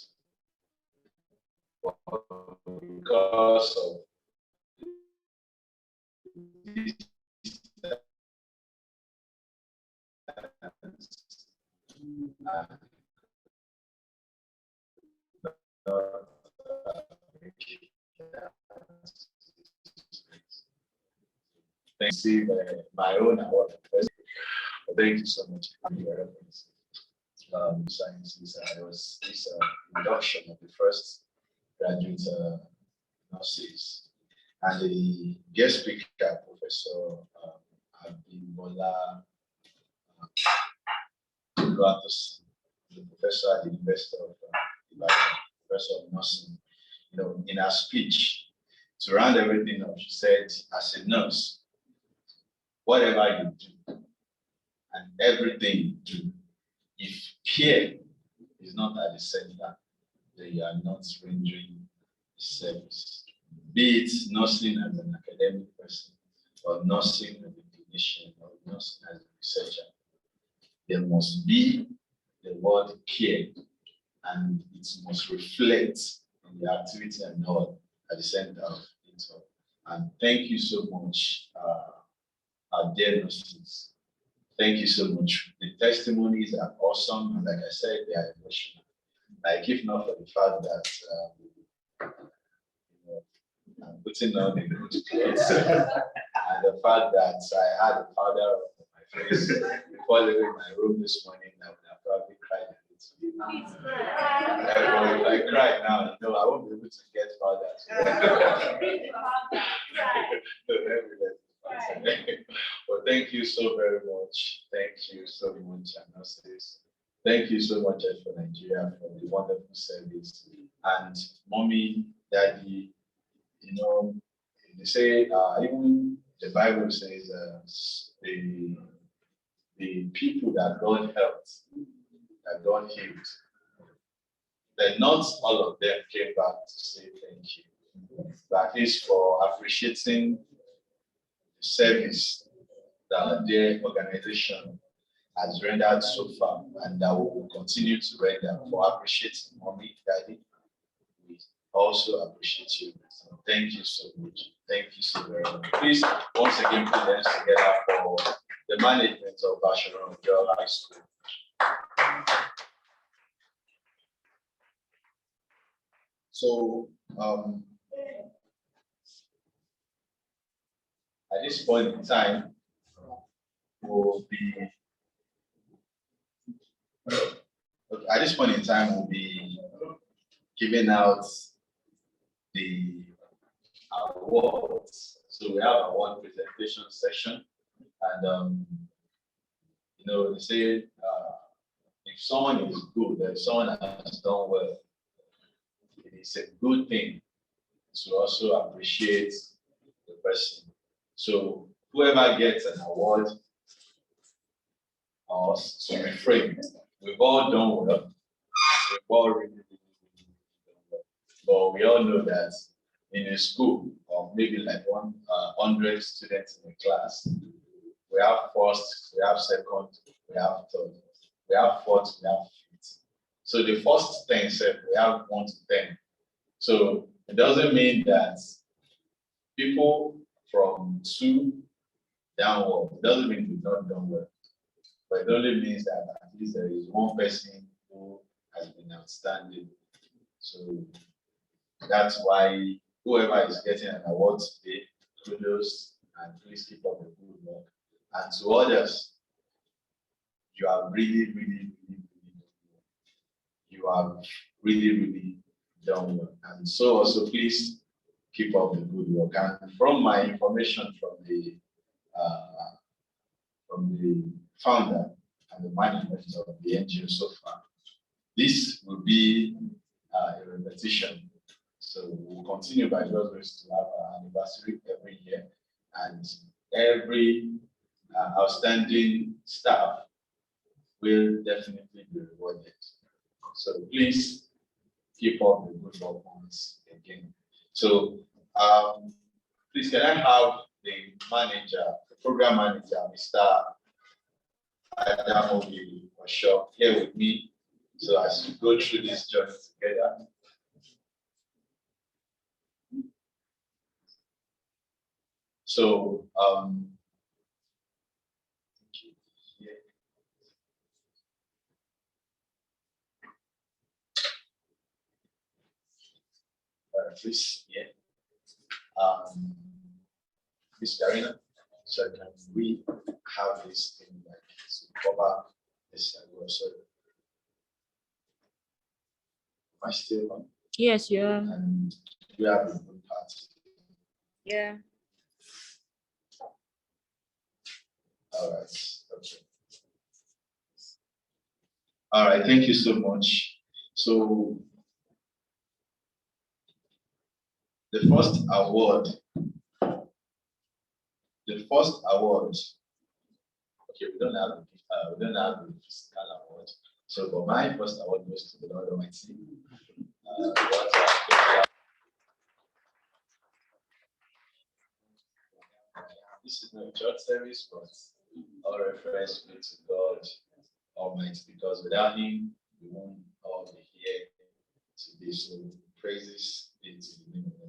Because of this thanks to my own award. Thank you so much for your reference. Sciences, I was this induction of the first graduate nurses, and the guest speaker, Professor Abimbola the professor at the University of Professor of Nursing. You know, in her speech, to round everything up, she said, as a nurse, whatever you do and everything you do, if care is not at the center, then you are not rendering service. Be it nursing as an academic person, or nursing as a clinician, or nursing as a researcher. There must be the word care, and it must reflect in the activity and all at the center of it all. And thank you so much, our dear nurses. Thank you so much. The testimonies are awesome, and like I said, they are emotional. Like, if not for the fact that I'm putting on the good clothes, and the fact that I had a powder on my face before leaving my room this morning, I would have probably cried a little. If I cry now, you know, I won't be able to get powder. Well, thank you so very much. Thank you so much, nurses. Thank you so much, for Nigeria, for the wonderful service. And mommy, daddy, you know, they say, even the Bible says the people that God helped, that God healed, then not all of them came back to say thank you. But at least for appreciating the service that their organization has rendered so far and that we will continue to render for appreciating mommy, daddy. We also appreciate you. So thank you so much. Thank you so very much. Please, once again, put hands together for the management of Basharon Girl High School. So, at this point in time, we'll be giving out the awards. So we have a award presentation session, and they say if someone is good, if someone has done well, it's a good thing to also appreciate the person. So whoever gets an award or to refrain, we've all done well. We've all really done well. But we all know that in a school of maybe like 100 students in a class, we have first, we have second, we have third, we have fourth, we have fifth. So the first 10 said we have 1 to 10. So it doesn't mean that people from 2 downward, it doesn't mean we've not done well. But it only means that at least there is one person who has been outstanding. So that's why whoever is getting an award today, kudos, and please keep up the good work. And to others, you are really, really, really, really, you are really, really done well. And so also please keep up the good work. And from my information from the founder and the management of the NGO so far, this will be a repetition. So we'll continue by God's grace to have an anniversary every year, and every outstanding staff will definitely be rewarded. So please keep up the good work once again. So please can I have the manager, the program manager, Mr. Adamobi Osho, here with me. So as we go through this journey together. So please, Ms. Karina, so can we have this thing like to cover this also? Am I still on? Yes, you are. And we have a good part. Yeah. All right. Okay. All right. Thank you so much. So the first award. Okay, we don't have the physical award. So, but my first award goes to the Lord Almighty. This is not a church service, but all reference be to God Almighty, because without Him, we won't all be here today. So, praises be to the name of the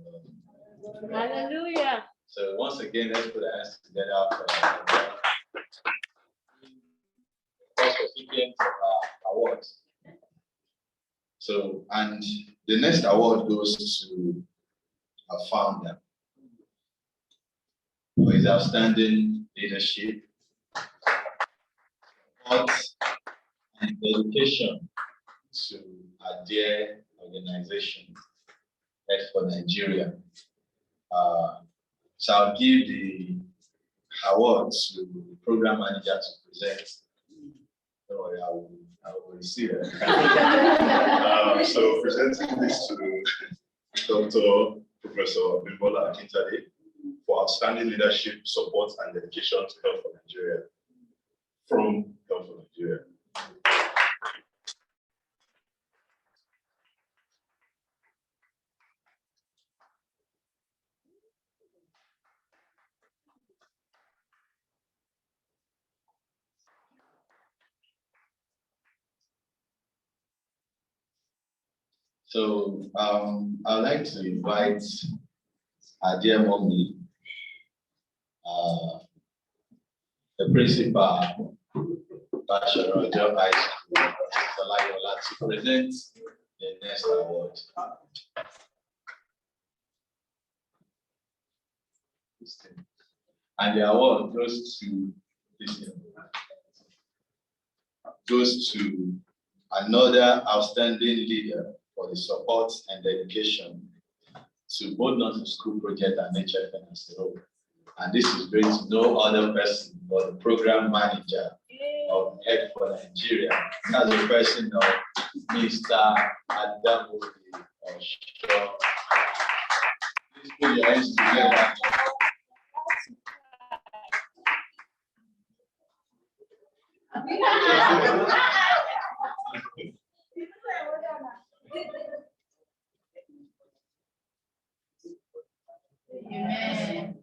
Lord. Hallelujah. So, once again, let's put our hands together for the first recipient of our awards. So, and the next award goes to our founder for his outstanding leadership, support, and dedication to our dear organization, Head for Nigeria. So I'll give the award to the program manager to present. Don't worry, I will receive it. So presenting this to Dr. Professor Bimbola Akintade for outstanding leadership, support, and dedication to Health for Nigeria from Health for Nigeria. So I'd like to invite our dear mommy, the principal, Bachelor Job High School, to present the next award. And the award goes to another outstanding leader for the support and dedication to both Not to School project and HFN as a whole. And this is going to no other person but the program manager of Head for Nigeria. That's the person of Mr. Adamu Osho. Please put your hands together. Amen.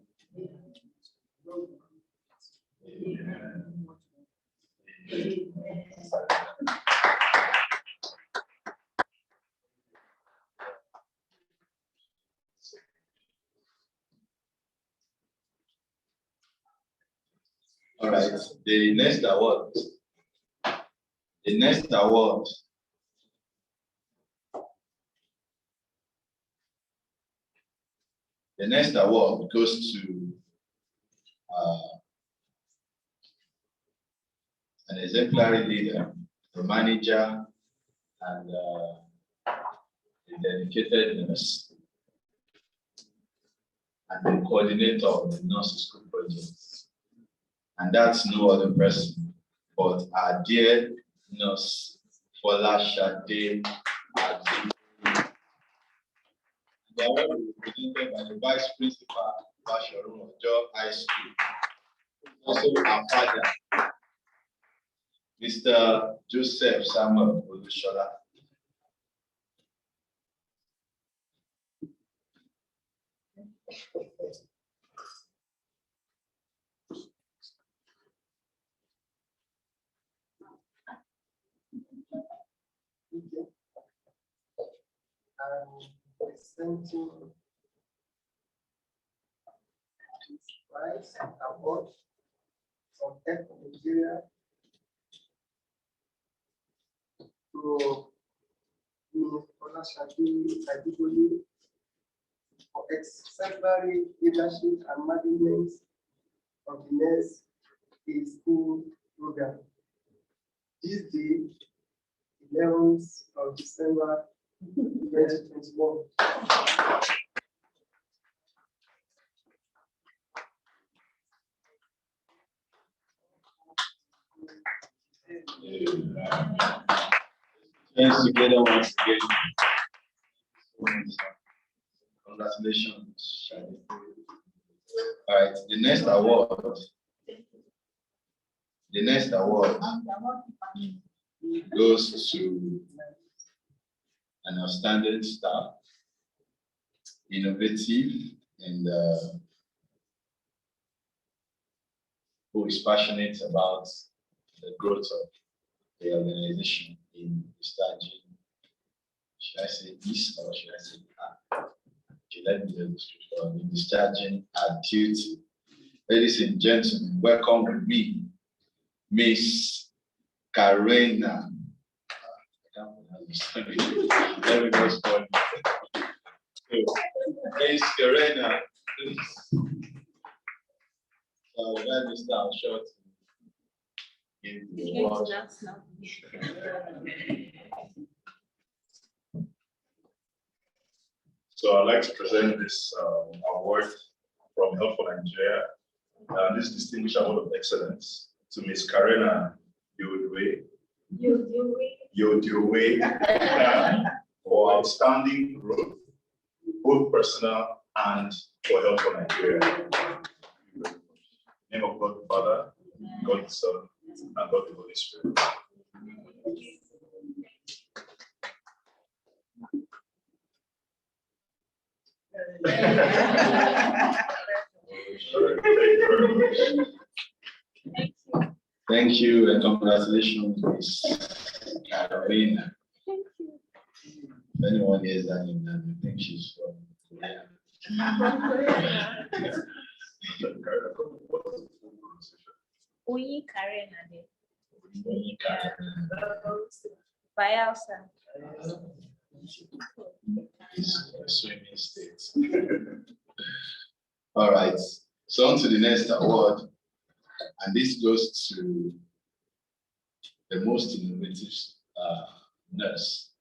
All right, the next award. The next award. The next award goes to an exemplary leader, the manager, and the dedicated nurse, and the coordinator of the nurse school project. And that's no other person but our dear nurse, Fola Shade Adi. The award will be presented by the Vice Principal, Basharu of Job High School. Also our father, Mr. Joseph Samuel Olushola. Presenting this prize award from Head for Nigeria to Ms. Olashade Adiboli for exemplary leadership and management of the next school program. This day, 11th of December 2021. Hands together once again. Congratulations, Shade. All right, the next award. The next award goes to an outstanding staff, innovative, and who is passionate about the growth of the organization in discharging, should I say this or should I say that? Let me in discharging our duty. Ladies and gentlemen, welcome with me, Miss Karena. Everybody's calling. Miss Karena, please. So let me start short. So I'd like to present this award from Health for Nigeria, this distinguished award of excellence to Ms. Karena Yodwe for outstanding growth, both personal and for Health for Nigeria. In the name of God the Father, God the Son, and God the Holy Spirit. Thank you and congratulations, Miss Carolina. The anyone hears that name, then I think she's from Korea. Uyi Karen Ade. Uyi Karen. Bayelsa. It's a swimming state. All right. So on to the next award. And this goes to the most innovative nurse.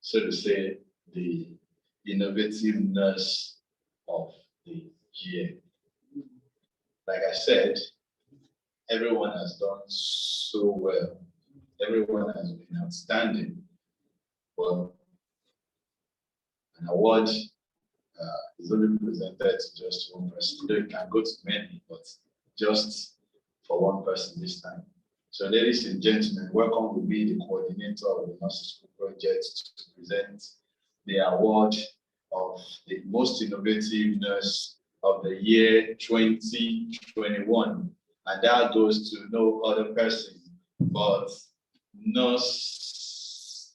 So to say, the innovative nurse of the year. Like I said, everyone has done so well. Everyone has been outstanding. But an award is only presented to just one person. It can go to many, but just for one person this time. So ladies and gentlemen, welcome to be the coordinator of the Nurses School project to present the award of the most innovative nurse of the year 2021. And that goes to no other person but Nurse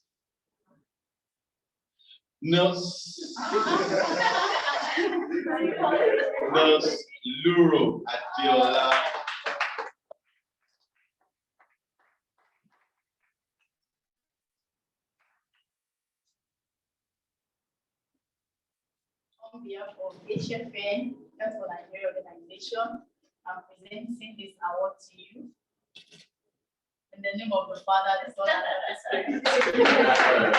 Luro Adiola. On behalf of HFN, that's for Nigeria organization, I'm presenting this award to you. In the name of the Father, the Son, and the Holy Spirit.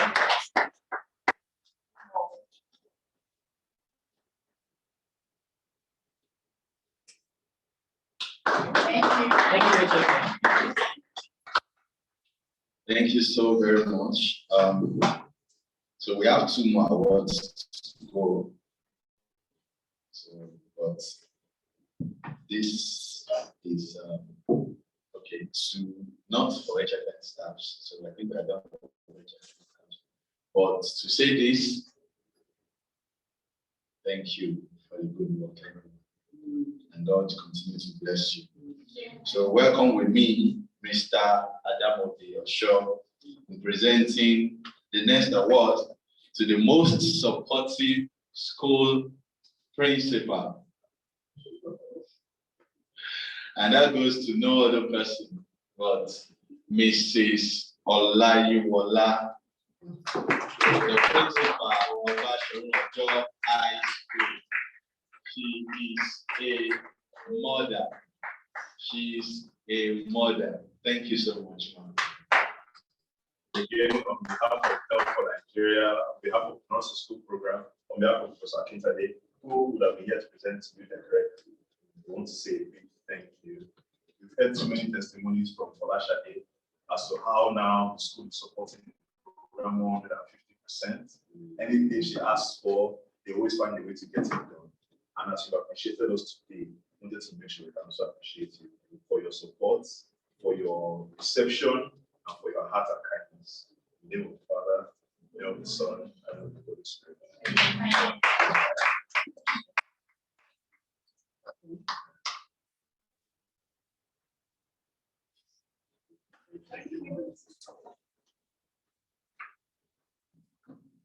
Thank you. Thank you. Thank you so very much. So we have 2 more awards to go. So, but this is okay to not for HFN staffs. So I think I don't know for HFN staffs. But to say this, thank you for the good work, everyone. And God continue to bless you. So welcome with me, Mr. Adamobi Osho, in presenting the next award to the most supportive school principal. And that goes to no other person but Mrs. Olayiwola, the principal of Ashonojo High School. She is a mother. She's a mother. Thank you so much, ma'am. Again, on behalf of Health for Nigeria, on behalf of the Nurses School Program, on behalf of Professor Akintade, who would have been here to present to you directly, we want to say a big thank you. We've heard so many testimonies from Folashade as to how now the school is supporting the program 150%. Anything she asks for, they always find a way to get it done. And as you appreciated us today, we wanted to make sure we can also appreciate you for your support, for your reception, and for your heart and kindness. In the name of the Father, in the name of the Son, and of the Holy Spirit.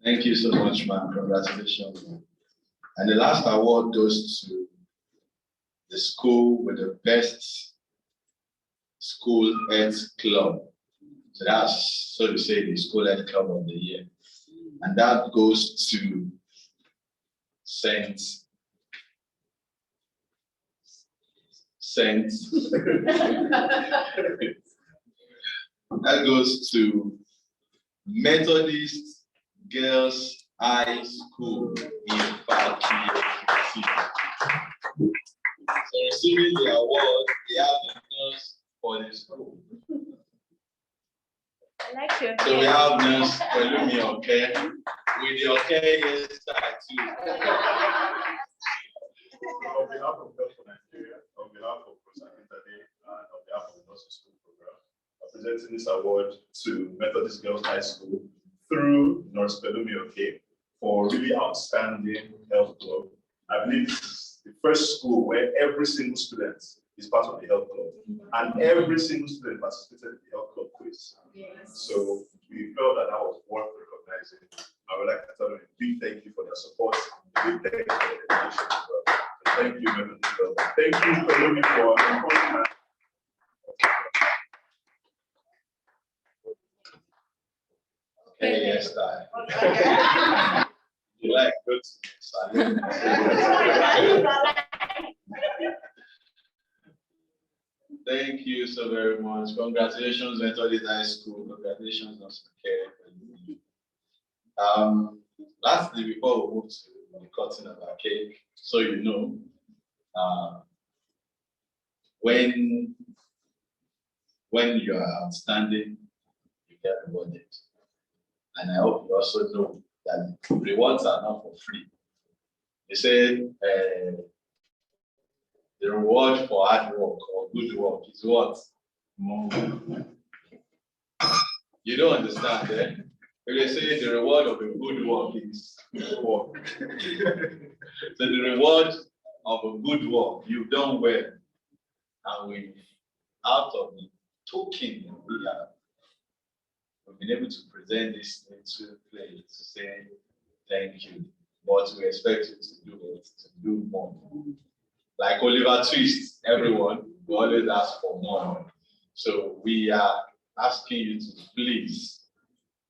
Thank you so much, ma'am. Congratulations. And the last award goes to the school with the best school health club. So that's, so to say, the school health club of the year. And that goes to that goes to Methodist Girls High School in Faki. So receiving the award, we have the nurse for the school. I like your So we have nurse Pelumi Okay, with the Okay hairstyle too. On behalf of Health for Nigeria, on behalf of Professor Akintade, and on behalf of the Nurses School Program, I'm presenting this award to Methodist Girls High School through Nurse Pelumi Okay for really outstanding health club. I believe this is the first school where every single student is part of the health club, and every single student participated in the health club quiz. Yes. So we we felt that that was worth recognizing. I would like to tell you a big thank you for their support. A big thank you for the dedication as well. So thank you, members of the club. Thank you, Pelumi, for supporting us. Okay, yes, that. You like good salute. Thank you so very much. Congratulations, Methodist High School. Congratulations, Dr. K. Lastly, before we move to the cutting of our cake, so you know, when you are outstanding, you get rewarded. And I hope you also know that rewards are not for free. They say the reward for hard work or good work is what? More. You don't understand, eh? They say the reward of a good work is work. So the reward of a good work, you've done well. And we, out of the token we have, we've been able to present this into play to say thank you. But we expect you to do it, to do more. Like Oliver Twist, everyone, we always ask for more. So we are asking you to please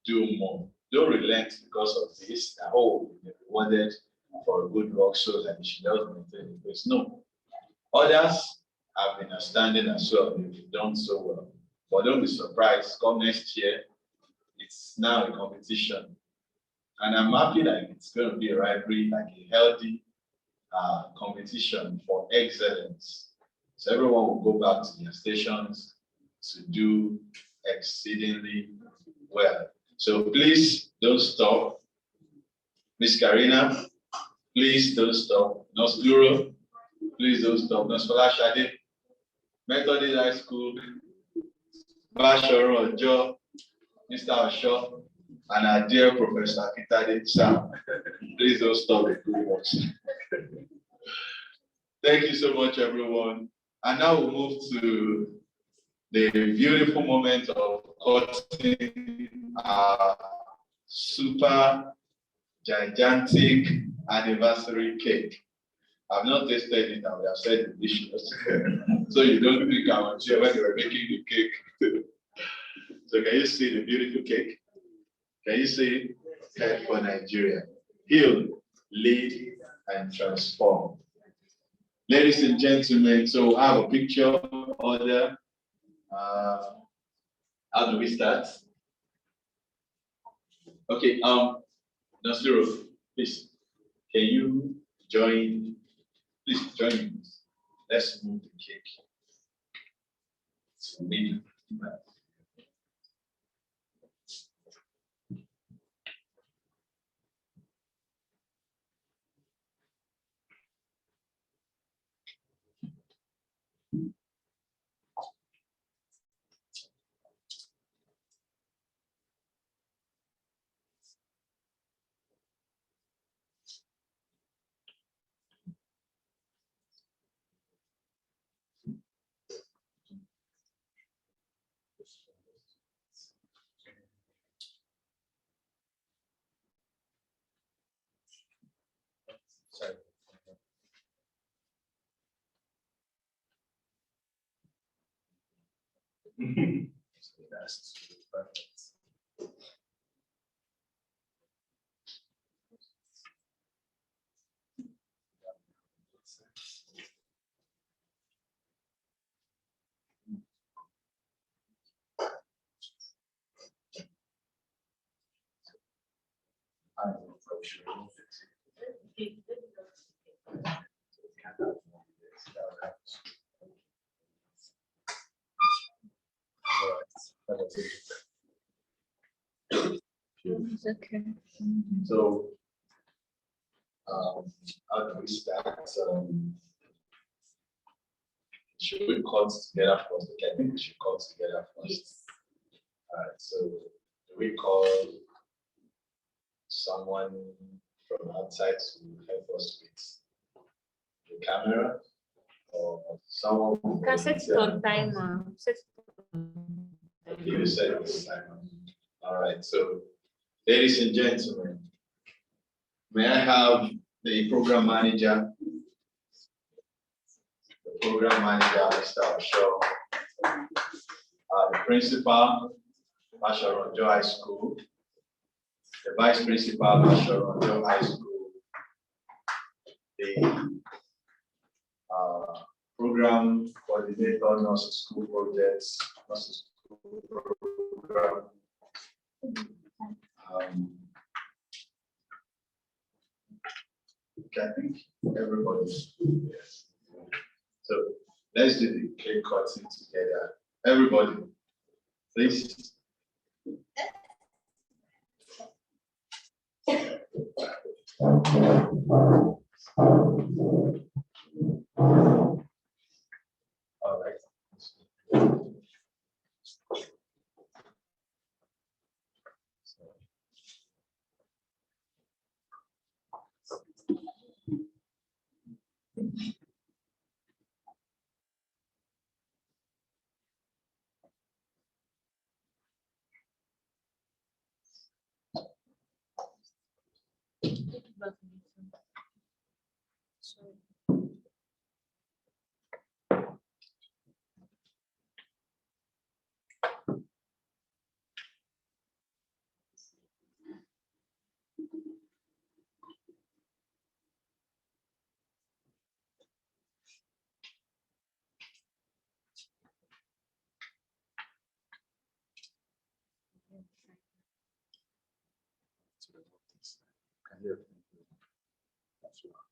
do more. Don't relent because of this. I hope you're rewarded for a good work so that you should just maintain the place. No. Others have been outstanding as well. They've done so well. But don't be surprised. Come next year, it's now a competition. And I'm happy that it's going to be a rivalry, like a healthy competition for excellence. So everyone will go back to their stations to do exceedingly well. So please don't stop. Miss Karina, please don't stop. Nurse Duro, please don't stop. Nurse Folashade, Methodist High School, Bashoro Ojo, Mr. Osho, and our dear Professor Kitade Sam. Please don't stop the good work. Thank you so much, everyone. And now we'll move to the beautiful moment of cutting our super gigantic anniversary cake. I've not tasted it, I would have said delicious. So you don't think I was here when they were making the cake. So can you see the beautiful cake? Can you see Head for Nigeria? Heal, lead, and transform. Ladies and gentlemen, so I have a picture order. How do we start? Okay, Nasiro, please, can you join? Please join me. Let's move the cake. It's me. Sorry. That's perfect. I will approach you a little bit. It's okay. So, how do we start? Should we cut together first? Okay, I think we should cut together first. Yes. All right, so do we call someone from outside to help us with the camera? Or someone who You can set it on timer. Set it on okay, you set it on timer. All right, so ladies and gentlemen, may I have the program manager? The program manager, Mr. Osho, the principal, Basharonjo High School, the vice principal, Basharonjo High School, the program coordinator, nurse school projects, nurse school program. I think everybody. Yes. So let's do the cake cutting together. Everybody, please. All right.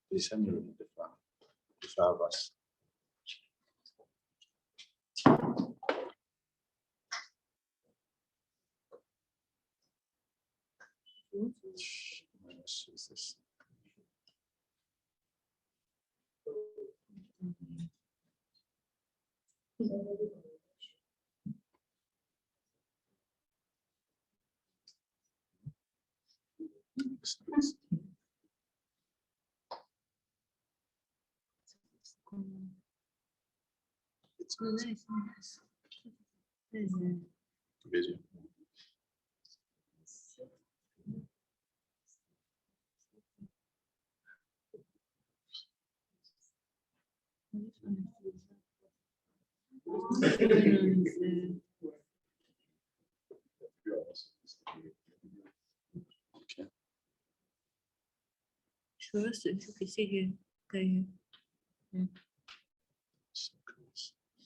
Please send me the file. Video.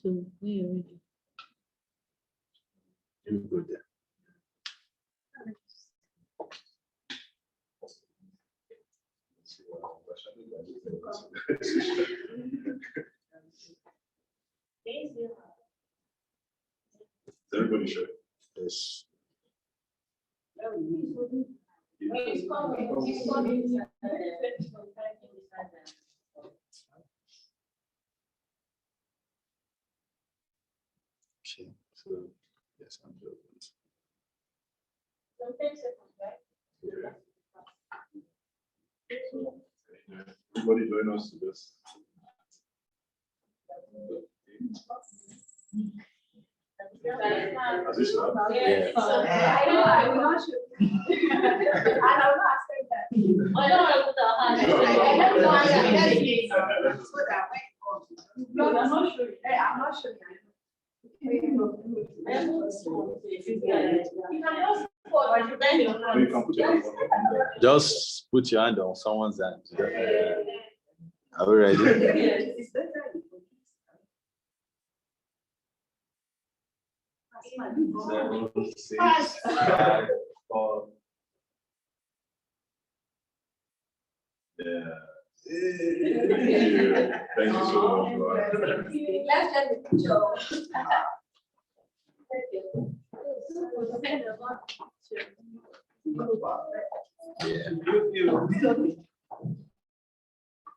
So we already. You go there. Everybody should. Yes. Okay, so yes, I'm doing it. Yeah. Everybody join us to this. As this now? Yeah. I will not shoot. And I will not accept that. No, I'm not sure. I'm not sure. You can put your hand on. Just put your hand on someone's hand. Are we ready? Seven, 6, 5, 4. Yeah. Thank you so much. Let's get the picture.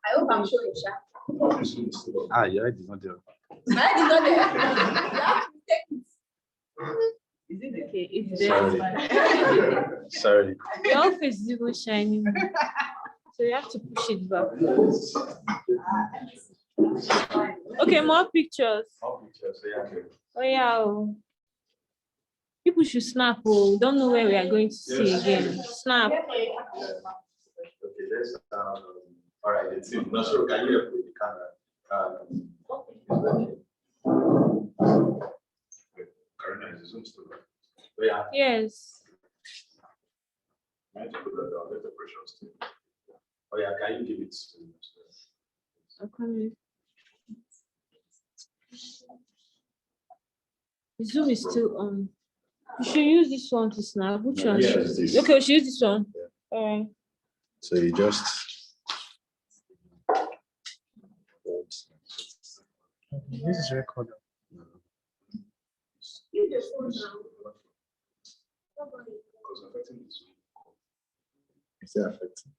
I hope I'm showing Sha. Ah, yeah, I did not do it. I did not there. You have to take it. Okay, it's there. Sorry. Your face is even shining. So you have to push it back. Okay, more pictures. More pictures, yeah. Oh yeah. People should snap. Oh, we don't know where we are going to see again. Snap. Okay, let's all right, the team. No, so can you help with the camera? Karina, is the Zoom still right? Oh, yeah. Yes. I have to put that down, let the pressure still. Oh, yeah, can you give it to me? Okay. The Zoom is still on. We should use this one to snap. Which one? Yeah, this. Okay, we should use this one. Yeah. All right. So you just. This is recorded. Is that affecting?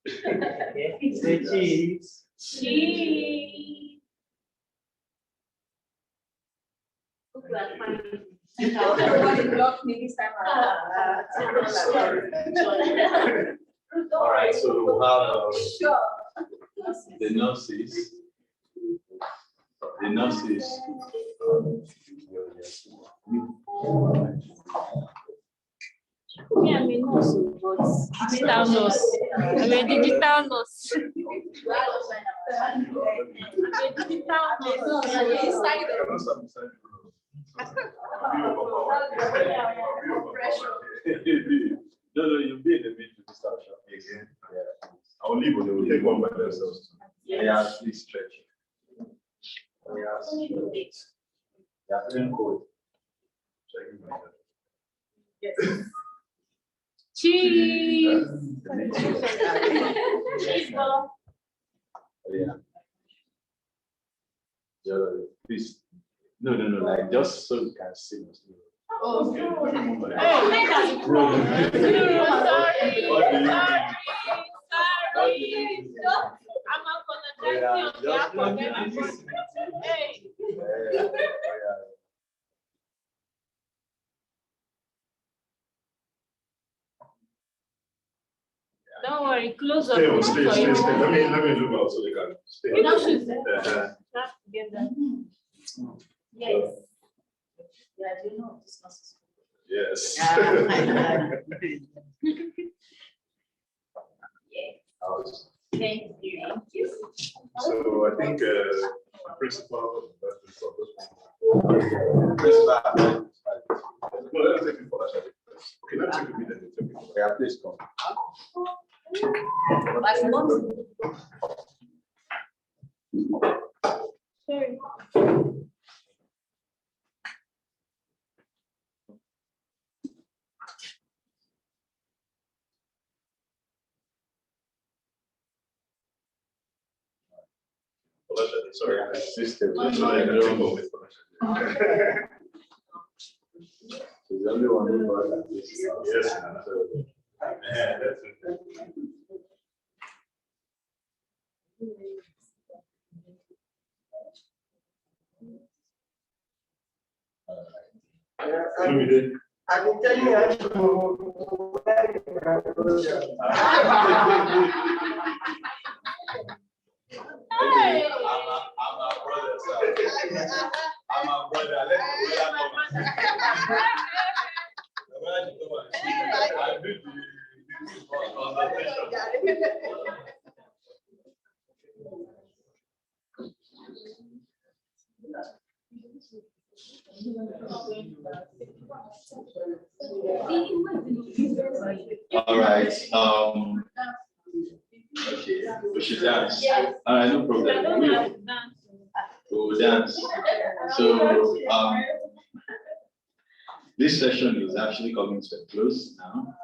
Say cheese. Cheese. Everybody blocked me this time. All right, so we'll have Sure. the nurses. The nurses. Me, I'm a nurse, but digital nurse. I'm a digital nurse. No, you'll be in the middle to start shopping again. Yeah. I'll leave, but they will take one by themselves. Yeah, please stretch. Yeah, feeling cold. Checking myself. Cheese. Cheese ball. Yeah. Please. No, like just so you can see. Oh, Okay. oh, Sorry. I'm not gonna thank you on behalf of everybody. Hey. Don't worry, close up. Stay. Let me look out so they can stay. Without shoes. That's together. Yes. Yeah, do you know this must. Yes. Thank you. So I think principal. No, let's take it for that. Okay, let's take a minute. Yeah, please come. Sorry. Sorry, system. That's why I don't go with She's the only one who brought that. Yes. That's it. I've been telling you how to Hey. I'm a brother, sir. I'm a brother. Let me I do All right. Okay, we should dance. All right, no problem. We'll dance. So this session is actually coming to a close now.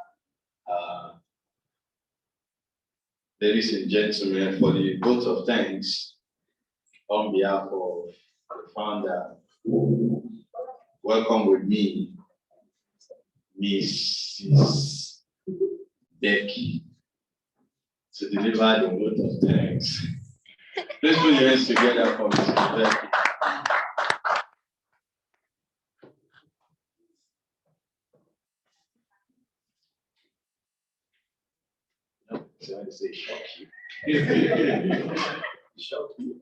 Ladies and gentlemen, for the vote of thanks on behalf of the founder, welcome with me, Mrs. Becky to deliver the vote of thanks. Please put your hands together for Mrs. Becky. So I say shock you. Shock you.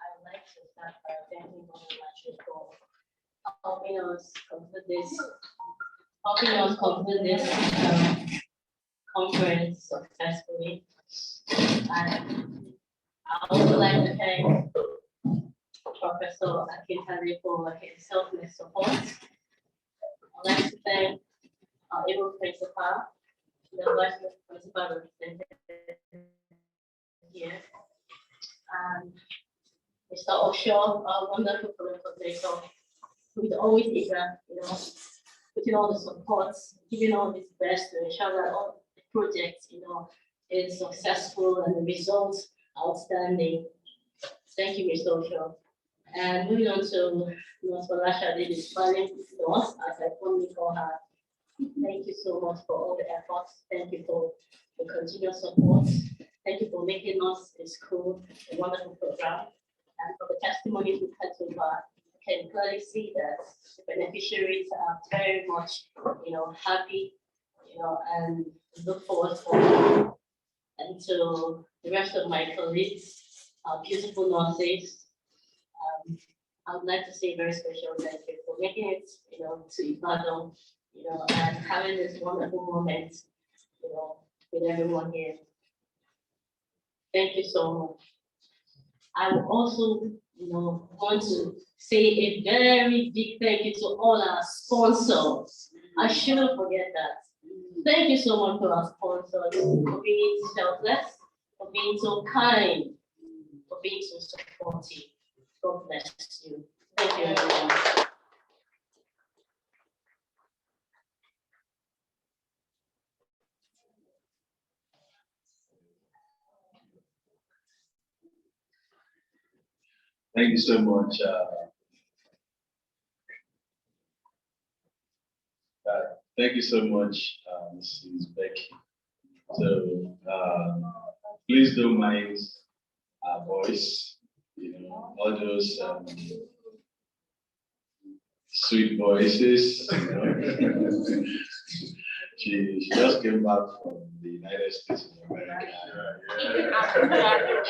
I'd like to start by thanking Multilecture for helping us complete this conference successfully. And I also like to thank Professor Akintade for his selfless support. I'd like to thank our able principal, the vice principal represented here, and Mr. Osho, our wonderful coordinator, who is always eager, putting all the supports, giving all his best to ensure that all the projects, is successful and the results outstanding. Thank you, Mr. Osho. And moving on to Ms. Falashade, the smiling nurse, as I fondly call her. Thank you so much for all the efforts. Thank you for the continuous support. Thank you for making us a school, a wonderful program. And for the testimonies we've had so far, I can clearly see that the beneficiaries are very much, happy, and look forward for. And to the rest of my colleagues, our beautiful nurses, I would like to say a very special thank you for making it, to Ibadan, and having this wonderful moment, with everyone here. Thank you so much. I would also, want to say a very big thank you to all our sponsors. I shouldn't forget that. Thank you so much for our sponsors, for being selfless, for being so kind, for being so supportive. God bless you. Thank you, everyone. Thank you so much. Thank you so much, Mrs. Becky. So please don't mind our voice, all those sweet voices. She just came back from the United States of America.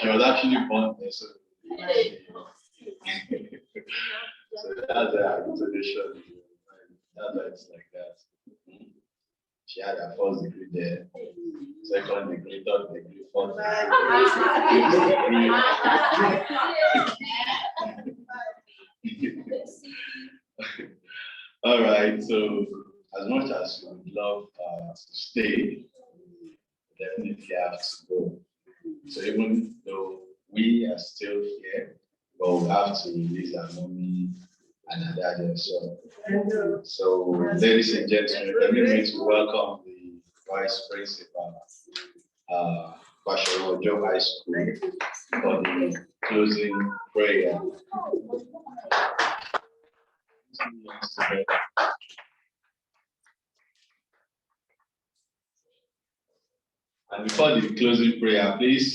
She was actually born there, so so that's the intonation. That's why it's like that. She had her first degree there, second degree, third degree, fourth degree. All right, so as much as we would love to stay, we definitely have to go. So even though we are still here, but we have to release our mommy and our daddy as well. So, ladies and gentlemen, permit me to welcome the Vice Principal, Basharo Joe High School, for the closing prayer. And before the closing prayer, please,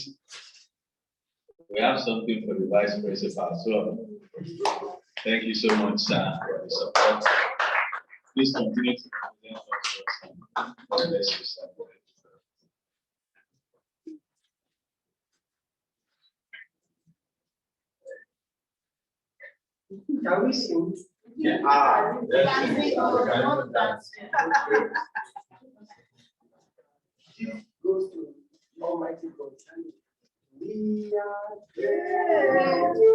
we have something for the Vice Principal as well. Thank you so much, sir, for the support. Please continue to present us. God bless you, sir. Can we sing? Yeah. Goes to Almighty God. We are grateful.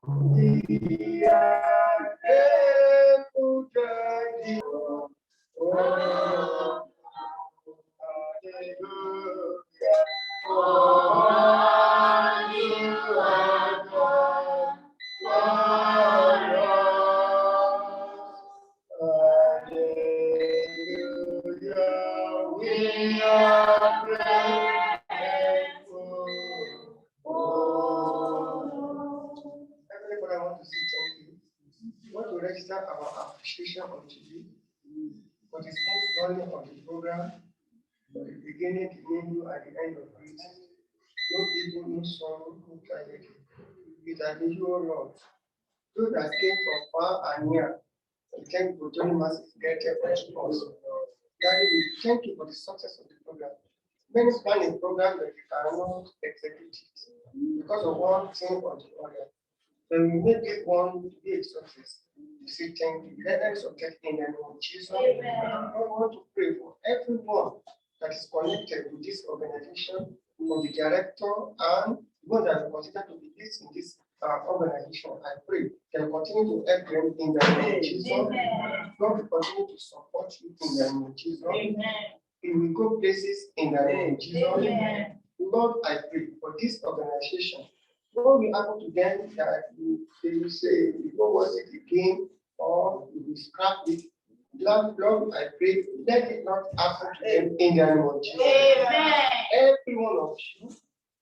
We are grateful, God. Oh, hallelujah. Oh, you are God. Oh, hallelujah. register our appreciation on TV for the smooth running of the program, for the beginning, the middle, and the end of it. No evil, no sorrow, no tragedy. With unusual Lord. Those that came from far and near, we thank you for joining us together with us. Daddy, we thank you for the success of the program. Many plan a program that you cannot execute it because of one thing or the other. When we make it one to be a success, we say thank you. Let us forget in the name of Jesus. I want to pray for everyone that is connected with this organization, for the director and those that will consider to be this in this organization. I pray that will continue to help them in the name of Jesus. God will continue to support you in the name of Jesus. We will go places in the name of Jesus. Lord, I pray for this organization. What will happen to them that they will say, we don't want it again, or we will scrap it. Lord, I pray, let it not happen to them in the name of Jesus. Every one of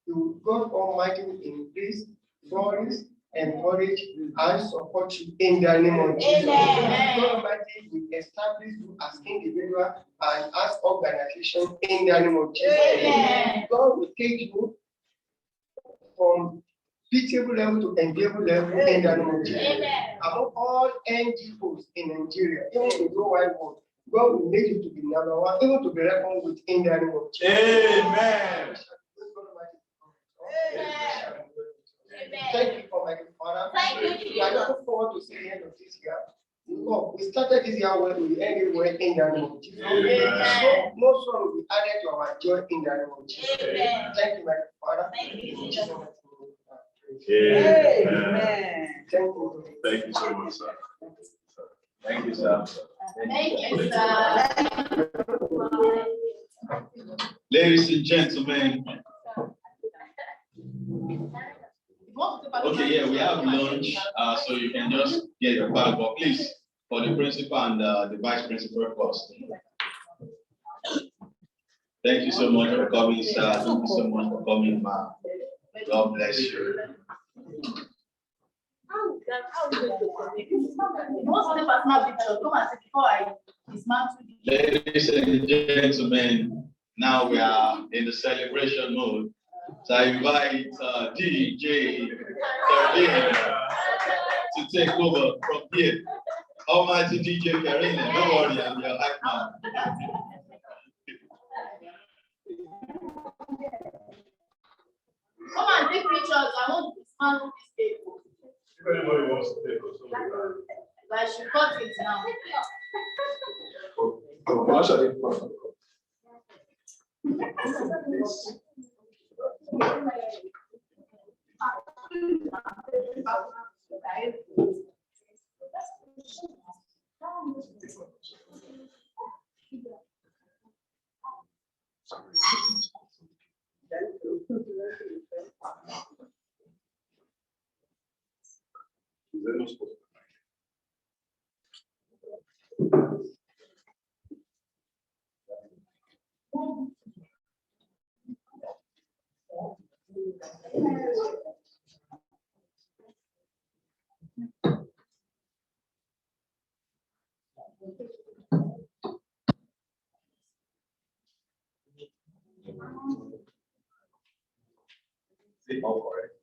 you, God Almighty will increase, flourish, encourage, and support you in the name of Jesus. God Almighty will establish you as individual and as organization in the name of Jesus. God will take you from pitiable level to enviable level in the name of Jesus. Among all NGOs in Nigeria, even in the whole wide world, God will make you to be number one, even to be reckoned with in the name of Jesus. Amen. Thank you, Almighty Father. We are looking forward to seeing the end of this year. Lord, we started this year well, we end it well in the name of Jesus. No sorrow will be added to our joy in the name of Jesus. Thank you, my Father. In Jesus' name. Amen. Thank you. Thank you so much, sir. Thank you, sir. Thank you, sir. Ladies and gentlemen. Okay, yeah, we have lunch, so you can just get your bag, but please, for the principal and the vice principal first. Thank you so much for coming, sir. Thank you so much for coming, ma. God bless you. Ladies and gentlemen, now we are in the celebration mode. So I invite DJ to take over from here. Almighty DJ Karina, don't worry, I'm your hype man. Come and take pictures. I want to dismantle this table. If anybody wants to take us over, But I should cut it now. Is it all correct?